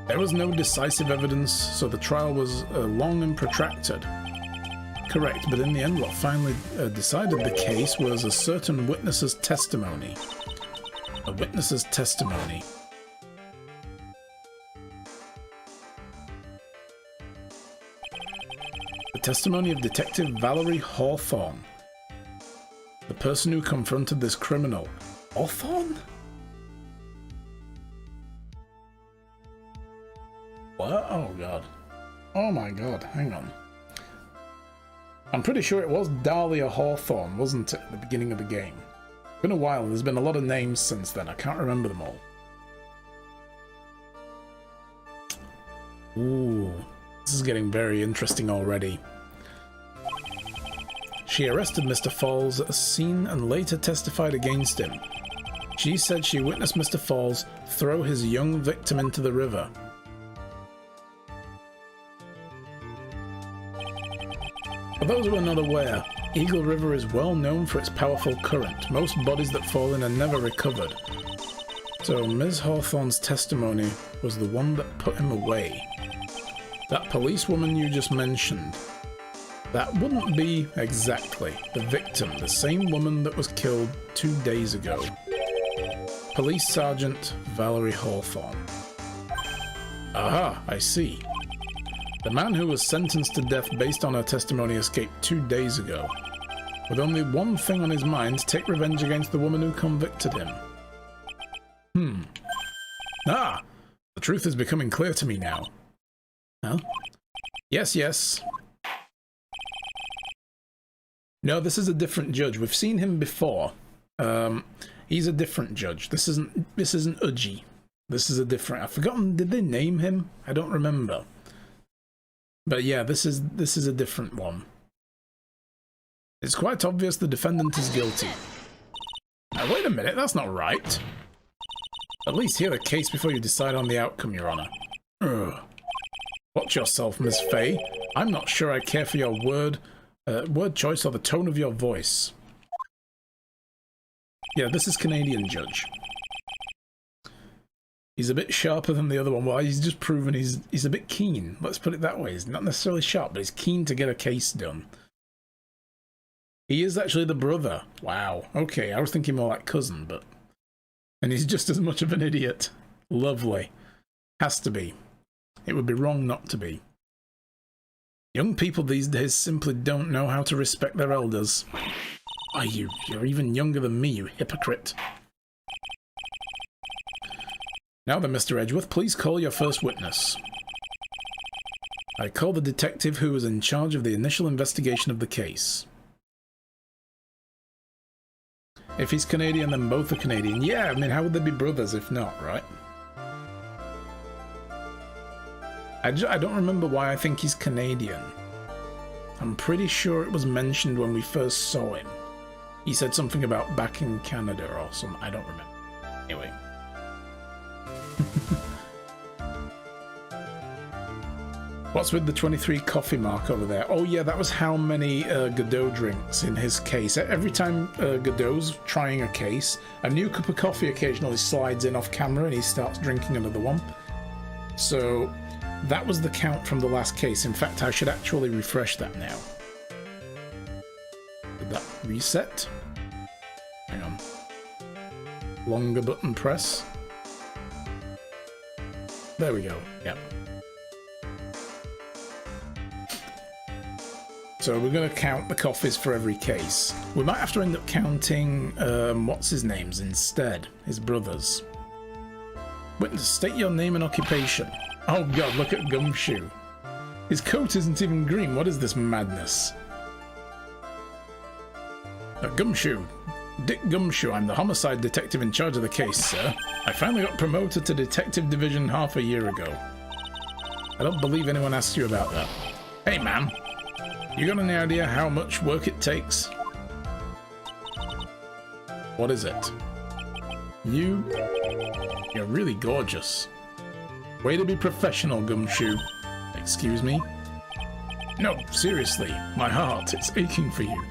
There was no decisive evidence, so the trial was long and protracted. Correct, but in the end what finally decided the case was a certain witness's testimony. A witness's testimony. The testimony of Detective Valerie Hawthorne. The person who confronted this criminal. Hawthorne? What? Oh god. Oh my god, hang on. I'm pretty sure it was Dahlia Hawthorne, wasn't it, at the beginning of the game? It's been a while, there's been a lot of names since then, I can't remember them all. Ooh, this is getting very interesting already. She arrested Mr. Falls at a scene and later testified against him. She said she witnessed Mr. Falls throw his young victim into the river. For those who are not aware, Eagle River is well known for its powerful current. Most bodies that fall in are never recovered. So Ms. Hawthorne's testimony was the one that put him away. That policewoman you just mentioned, that wouldn't be exactly the victim, the same woman that was killed 2 days ago. Police Sergeant Valerie Hawthorne. Aha, I see. The man who was sentenced to death based on her testimony escaped 2 days ago, with only one thing on his mind: to take revenge against the woman who convicted him. Ah, the truth is becoming clear to me now. Huh? Yes, yes. No, this is a different judge. We've seen him before. He's a different judge. This isn't Udgy. This is a different. I've forgotten. Did they name him? I don't remember. But yeah, this is a different one. It's quite obvious the defendant is guilty. Now, wait a minute. That's not right. At least hear the case before you decide on the outcome, Your Honor. Ugh. Watch yourself, Miss Fay. I'm not sure I care for your word choice or the tone of your voice. Yeah, this is Canadian judge. He's a bit sharper than the other one. Well, he's just proven he's a bit keen. Let's put it that way. He's not necessarily sharp, but he's keen to get a case done. He is actually the brother. Wow. Okay, I was thinking more like cousin, but... And he's just as much of an idiot. Lovely. Has to be. It would be wrong not to be. Young people these days simply don't know how to respect their elders. Why, you're even younger than me, you hypocrite. Now then, Mr. Edgeworth, please call your first witness. I call the detective who was in charge of the initial investigation of the case. If he's Canadian, then both are Canadian. Yeah, I mean, how would they be brothers if not, right? I don't remember why I think he's Canadian. I'm pretty sure it was mentioned when we first saw him. He said something about back in Canada or something. I don't remember. Anyway. What's with the 23 coffee mark over there? Oh yeah, that was how many Godot drinks in his case. Every time Godot's trying a case, a new cup of coffee occasionally slides in off camera and he starts drinking another one. So that was the count from the last case. In fact, I should actually refresh that now. Did that reset? Hang on. Longer button press. There we go. Yep. So we're going to count the coffees for every case. We might have to end up counting what's his names instead, his brothers. Witness, state your name and occupation. Oh god, look at Gumshoe. His coat isn't even green. What is this madness? Gumshoe. Dick Gumshoe. I'm the homicide detective in charge of the case, sir. I finally got promoted to detective division half a year ago. I don't believe anyone asked you about that. Hey, ma'am. You got any idea how much work it takes? What is it? You're really gorgeous. Way to be professional, Gumshoe. Excuse me? No, seriously, my heart, it's aching for you.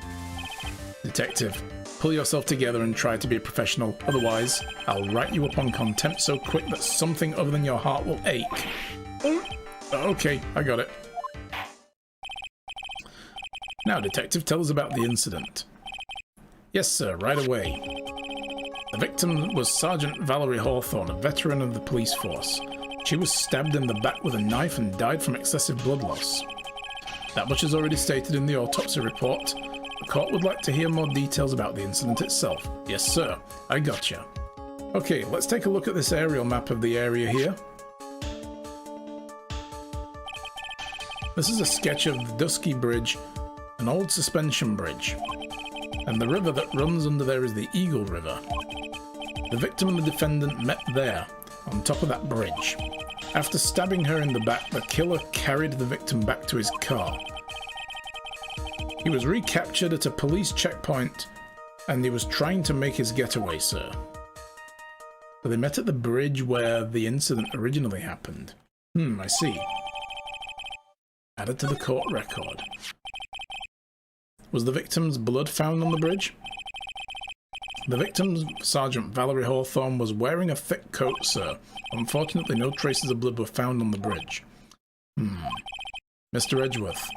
Detective, pull yourself together and try to be a professional, otherwise I'll write you up on contempt so quick that something other than your heart will ache. Okay, I got it. Now, Detective, tell us about the incident. Yes, sir, right away. The victim was Sergeant Valerie Hawthorne, a veteran of the police force. She was stabbed in the back with a knife and died from excessive blood loss. That much is already stated in the autopsy report. The court would like to hear more details about the incident itself. Yes, sir, I gotcha. Okay, let's take a look at this aerial map of the area here. This is a sketch of the Dusky Bridge, an old suspension bridge, and the river that runs under there is the Eagle River. The victim and the defendant met there, on top of that bridge. After stabbing her in the back, the killer carried the victim back to his car. He was recaptured at a police checkpoint, and he was trying to make his getaway, sir. So they met at the bridge where the incident originally happened. I see. Added to the court record. Was the victim's blood found on the bridge? The victim, Sergeant Valerie Hawthorne, was wearing a thick coat, sir. Unfortunately, no traces of blood were found on the bridge. Mr. Edgeworth,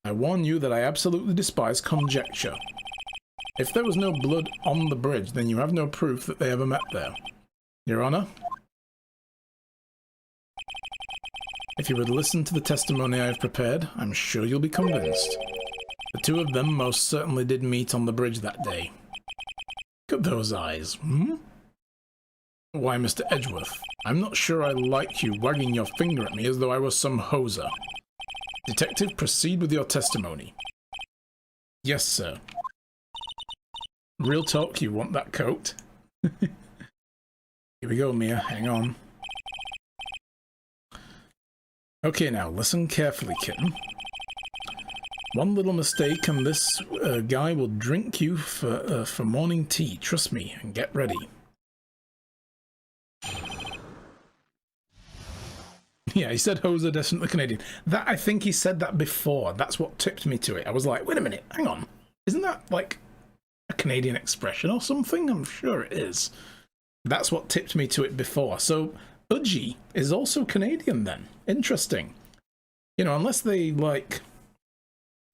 I warn you that I absolutely despise conjecture. If there was no blood on the bridge, then you have no proof that they ever met there. Your Honor? If you would listen to the testimony I have prepared, I'm sure you'll be convinced. The two of them most certainly did meet on the bridge that day. Look at those eyes, Why, Mr. Edgeworth, I'm not sure I like you wagging your finger at me as though I was some hoser. Detective, proceed with your testimony. Yes, sir. Real talk, you want that coat? Here we go, Mia, hang on. Okay, now, listen carefully, kitten. One little mistake and this guy will drink you for morning tea. Trust me, and get ready. Yeah, he said hoes are definitely Canadian. That, I think he said that before. That's what tipped me to it. I was like, wait a minute, hang on. Isn't that like a Canadian expression or something? I'm sure it is. That's what tipped me to it before. So, Udgy is also Canadian then. Interesting. You know, unless they like...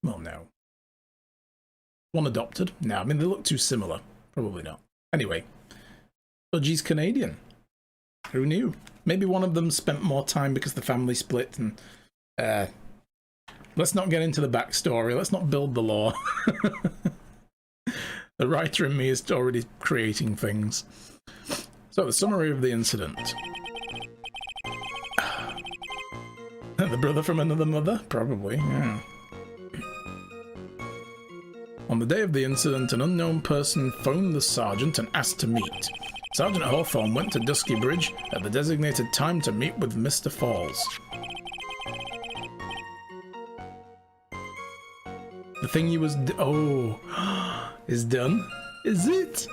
Well, no. One adopted? No, I mean, they look too similar. Probably not. Anyway, Udgy's Canadian. Who knew? Maybe one of them spent more time because the family split and... let's not get into the backstory. Let's not build the lore. The writer in me is already creating things. So, the summary of the incident. The brother from another mother? Probably, yeah. On the day of the incident, an unknown person phoned the sergeant and asked to meet. Sergeant Hawthorne went to Dusky Bridge at the designated time to meet with Mr. Falls. The thing he was... is done? Is it?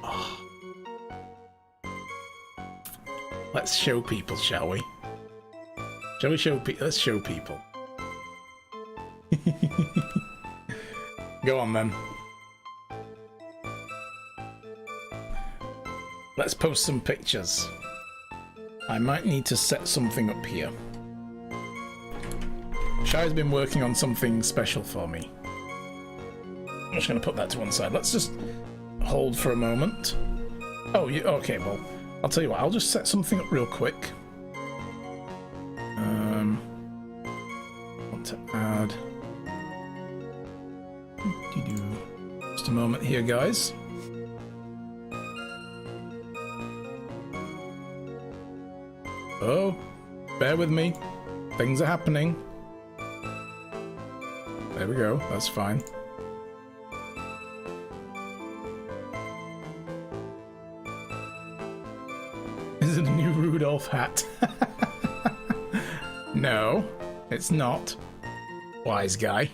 Oh. Let's show people, shall we? Shall we show people? Let's show people. Go on then. Let's post some pictures. I might need to set something up here. Shai's been working on something special for me. I'm just going to put that to one side. Let's just hold for a moment. Oh, okay, well, I'll tell you what. I'll just set something up real quick. Want to add... Just a moment here, guys. Oh, bear with me. Things are happening. There we go. That's fine. Is it a new Rudolph hat? No, it's not. Wise guy.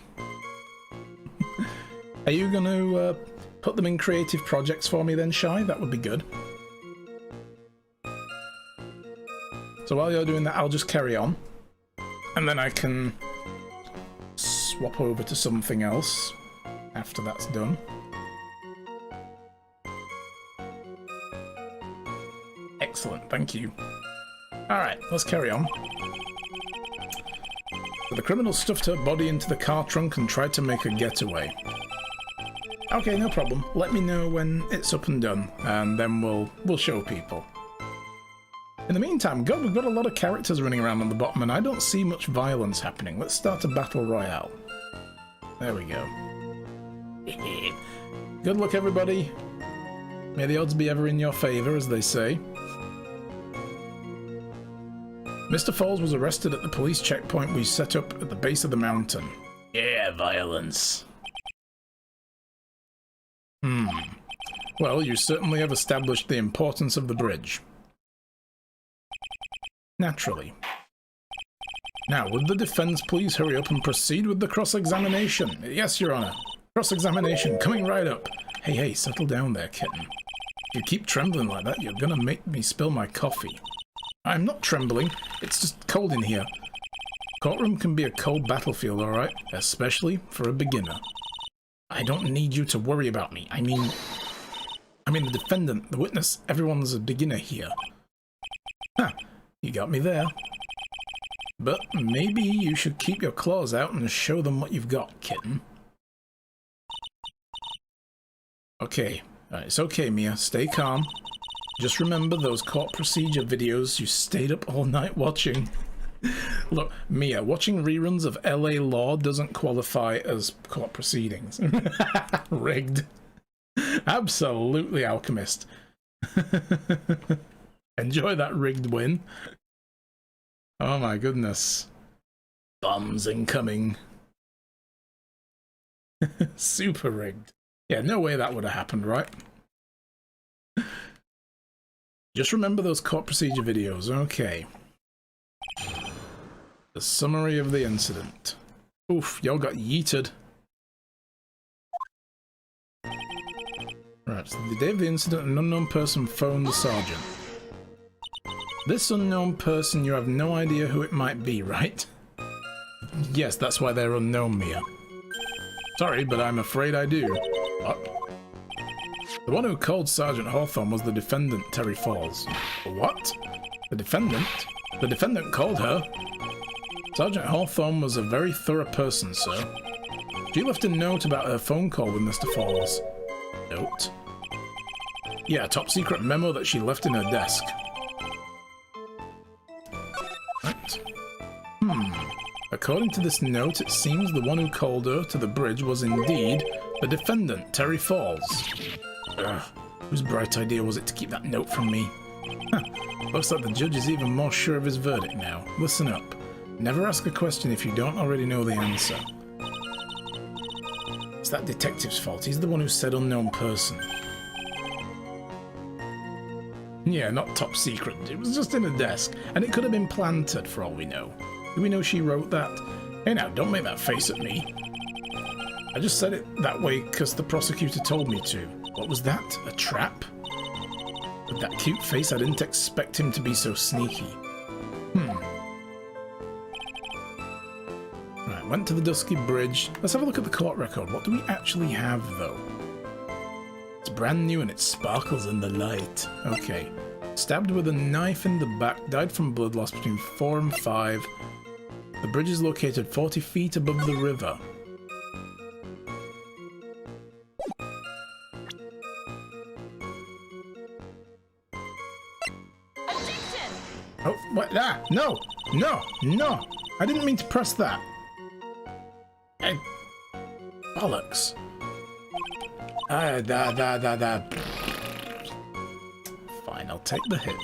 Are you going to put them in creative projects for me then, Shai? That would be good. So while you're doing that, I'll just carry on. And then I can swap over to something else after that's done. Excellent, thank you. Alright, let's carry on. So the criminal stuffed her body into the car trunk and tried to make a getaway. Okay, no problem. Let me know when it's up and done, and then we'll show people. In the meantime, God, we've got a lot of characters running around on the bottom, and I don't see much violence happening. Let's start a battle royale. There we go. Good luck, everybody. May the odds be ever in your favour, as they say. Mr. Falls was arrested at the police checkpoint we set up at the base of the mountain. Yeah, violence. Well, you certainly have established the importance of the bridge. Naturally. Now, would the defense please hurry up and proceed with the cross-examination? Yes, Your Honor. Cross-examination, coming right up. Hey, settle down there, kitten. If you keep trembling like that, you're gonna make me spill my coffee. I'm not trembling. It's just cold in here. Courtroom can be a cold battlefield, alright? Especially for a beginner. I don't need you to worry about me. I mean the defendant, the witness, everyone's a beginner here. Huh, you got me there. But maybe you should keep your claws out and show them what you've got, kitten. Okay, it's okay, Mia. Stay calm. Just remember those court procedure videos you stayed up all night watching. Look, Mia, watching reruns of LA Law doesn't qualify as court proceedings. Rigged. Absolutely, Alchemist. Enjoy that rigged win. Oh my goodness. Bombs incoming. Super rigged. Yeah, no way that would have happened, right? Just remember those court procedure videos. Okay. The summary of the incident. Oof, y'all got yeeted. Right, so the day of the incident, an unknown person phoned the sergeant. This unknown person, you have no idea who it might be, right? Yes, that's why they're unknown, Mia. Sorry, but I'm afraid I do. What? The one who called Sergeant Hawthorne was the defendant, Terry Falls. What? The defendant? The defendant called her? Sergeant Hawthorne was a very thorough person, sir. She left a note about her phone call with Mr. Falls. Note? Yeah, a top secret memo that she left in her desk. Right. According to this note, it seems the one who called her to the bridge was indeed the defendant, Terry Falls. Ugh, whose bright idea was it to keep that note from me? Huh. Looks like the judge is even more sure of his verdict now. Listen up. Never ask a question if you don't already know the answer. It's that detective's fault. He's the one who said unknown person. Yeah, not top secret. It was just in a desk, and it could have been planted for all we know. Do we know she wrote that? Hey now, don't make that face at me. I just said it that way because the prosecutor told me to. What was that? A trap? With that cute face, I didn't expect him to be so sneaky. Right, went to the Dusky Bridge. Let's have a look at the court record. What do we actually have, though? It's brand new and it sparkles in the light. Okay. Stabbed with a knife in the back, died from blood loss between 4 and 5. The bridge is located 40 feet above the river. Oh, what? Ah, no! No! No! I didn't mean to press that. Hey, bollocks. Fine, I'll take the hit.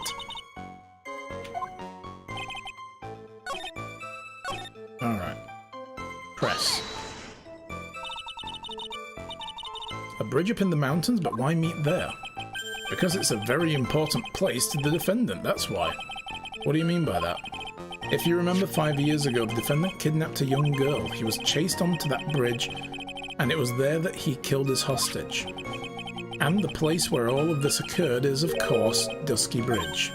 Alright. Press. A bridge up in the mountains, but why meet there? Because it's a very important place to the defendant, that's why. What do you mean by that? If you remember 5 years ago, the defendant kidnapped a young girl. He was chased onto that bridge, and it was there that he killed his hostage. And the place where all of this occurred is, of course, Dusky Bridge.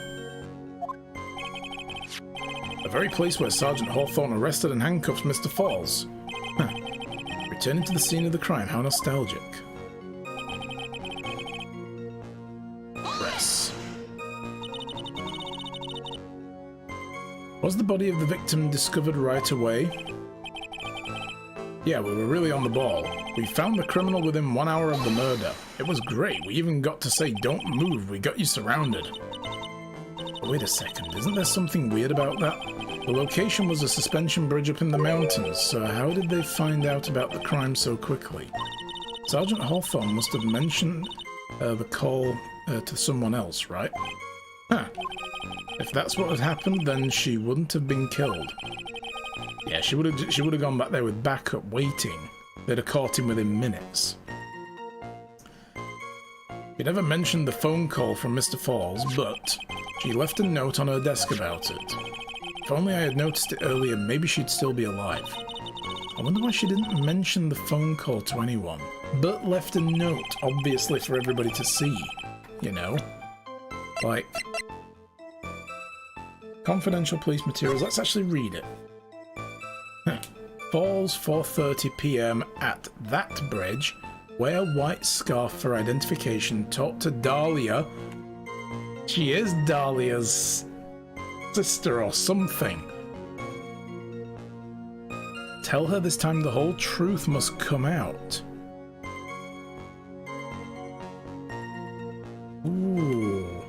The very place where Sergeant Hawthorne arrested and handcuffed Mr. Falls. Huh. Returning to the scene of the crime, how nostalgic. Press. Was the body of the victim discovered right away? Yeah, we were really on the ball. We found the criminal within 1 hour of the murder. It was great. We even got to say, don't move, we got you surrounded. But wait a second, isn't there something weird about that? The location was a suspension bridge up in the mountains, so how did they find out about the crime so quickly? Sergeant Hawthorne must have mentioned the call to someone else, right? Huh. If that's what had happened, then she wouldn't have been killed. Yeah, she would have gone back there with backup waiting. They'd have caught him within minutes. She never mentioned the phone call from Mr. Falls, but she left a note on her desk about it. If only I had noticed it earlier, maybe she'd still be alive. I wonder why she didn't mention the phone call to anyone, but left a note, obviously for everybody to see, you know? Like, confidential police materials, let's actually read it. Falls, 4:30 p.m. at that bridge. Wear white scarf for identification. Talk to Dahlia. She is Dahlia's sister or something. Tell her this time the whole truth must come out. Ooh.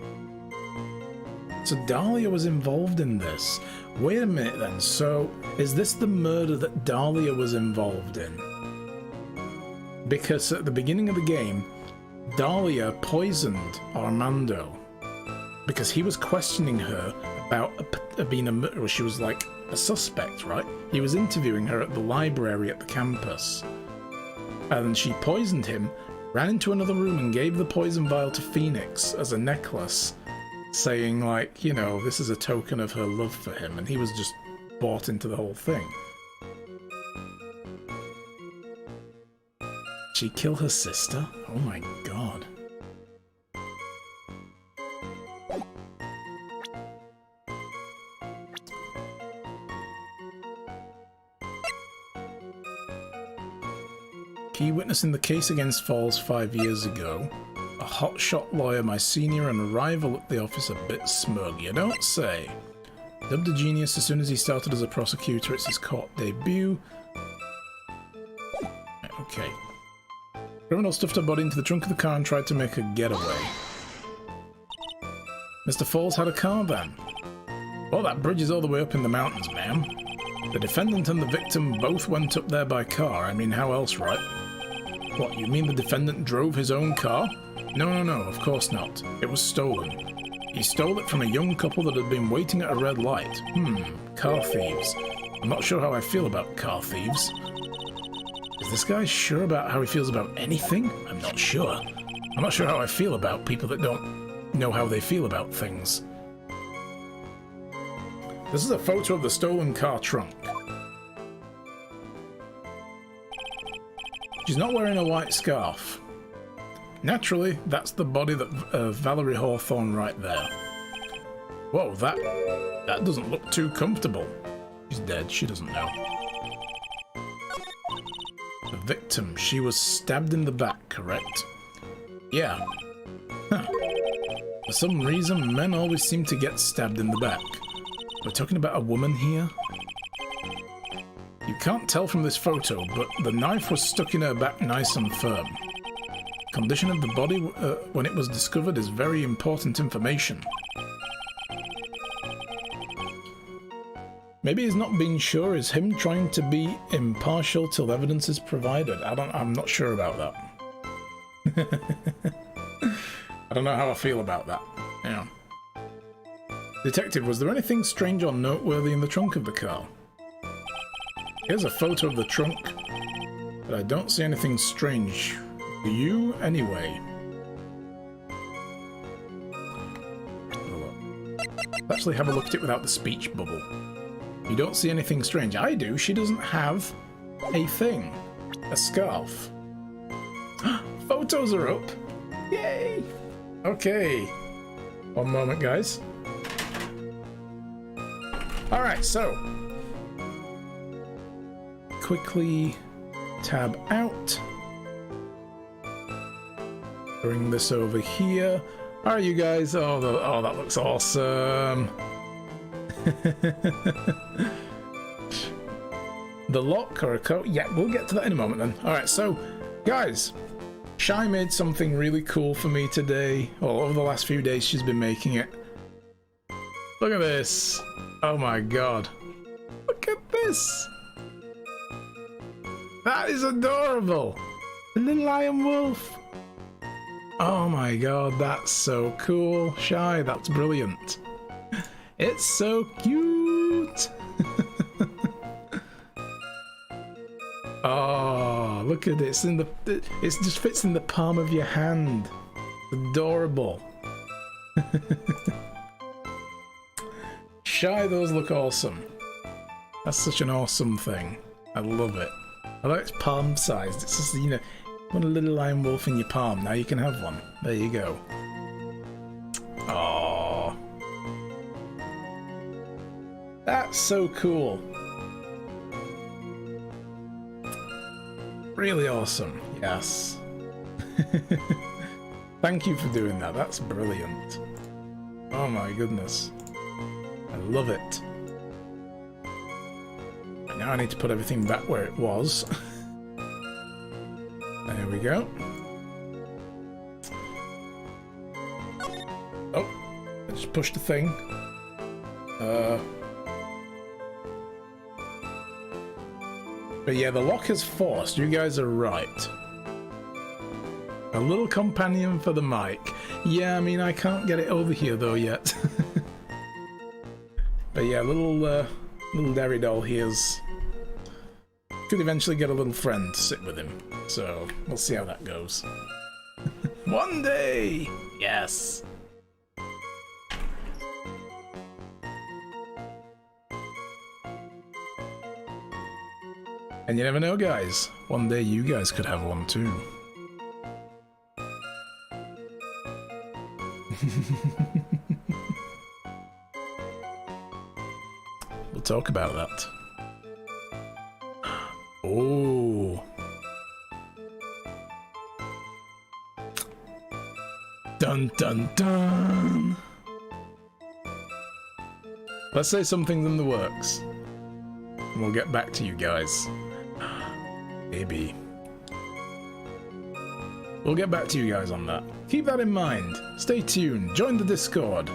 So Dahlia was involved in this. Wait a minute then, so is this the murder that Dahlia was involved in? Because at the beginning of the game, Dahlia poisoned Armando because he was questioning her about being well, she was like a suspect, right? He was interviewing her at the library at the campus. And she poisoned him, ran into another room and gave the poison vial to Phoenix as a necklace, saying like, you know, this is a token of her love for him, and he was just bought into the whole thing. She killed her sister? Oh my god. Key witness in the case against Falls 5 years ago. A hotshot lawyer, my senior and rival at the office, a bit smug, you don't say. Dubbed a genius as soon as he started as a prosecutor, it's his court debut. Okay. Criminal stuffed her body into the trunk of the car and tried to make a getaway. Mr. Falls had a car then. Well, that bridge is all the way up in the mountains, ma'am. The defendant and the victim both went up there by car. I mean, how else, right? What, you mean the defendant drove his own car? No, of course not. It was stolen. He stole it from a young couple that had been waiting at a red light. Car thieves. I'm not sure how I feel about car thieves. Is this guy sure about how he feels about anything? I'm not sure. I'm not sure how I feel about people that don't know how they feel about things. This is a photo of the stolen car trunk. She's not wearing a white scarf. Naturally, that's the body that Valerie Hawthorne right there. Whoa, that doesn't look too comfortable. She's dead, she doesn't know. The victim, she was stabbed in the back, correct? Yeah. Huh. For some reason, men always seem to get stabbed in the back. We're talking about a woman here? You can't tell from this photo, but the knife was stuck in her back nice and firm. Condition of the body when it was discovered is very important information. Maybe he's not being sure. Is him trying to be impartial till evidence is provided? I'm not sure about that. I don't know how I feel about that. Yeah. Detective, was there anything strange or noteworthy in the trunk of the car? Here's a photo of the trunk, but I don't see anything strange. Do you, anyway? Let's actually have a look at it without the speech bubble. You don't see anything strange. I do. She doesn't have a thing. A scarf. Photos are up. Yay! Okay. One moment, guys. Alright, so. Quickly tab out. Bring this over here. Alright, you guys. Oh, that looks awesome. The lock or a coat? Yeah, we'll get to that in a moment then. Alright, so, guys. Shy made something really cool for me today. Well, over the last few days she's been making it. Look at this. Oh my god. Look at this. That is adorable. The little lion wolf. Oh my god, that's so cool. Shy, that's brilliant. It's so cute. Oh, look at it. It just fits in the palm of your hand. Adorable. Shy, those look awesome. That's such an awesome thing. I love it. I like it's palm sized. It's just, you know, you want a little lion wolf in your palm. Now you can have one. There you go. Oh, that's so cool. Really awesome. Yes. Thank you for doing that. That's brilliant. Oh my goodness. I love it. Now I need to put everything back where it was. There we go. Oh, I just pushed the thing. But yeah, the lock is forced. You guys are right. A little companion for the mic. Yeah, I mean, I can't get it over here though yet. But yeah, little Derry doll here's could eventually get a little friend to sit with him. So we'll see how that goes. One day, yes. And you never know, guys. One day you guys could have one too. We'll talk about that. Oh. Dun dun dun. Let's say something's in the works. And we'll get back to you guys. Maybe. We'll get back to you guys on that. Keep that in mind. Stay tuned. Join the Discord.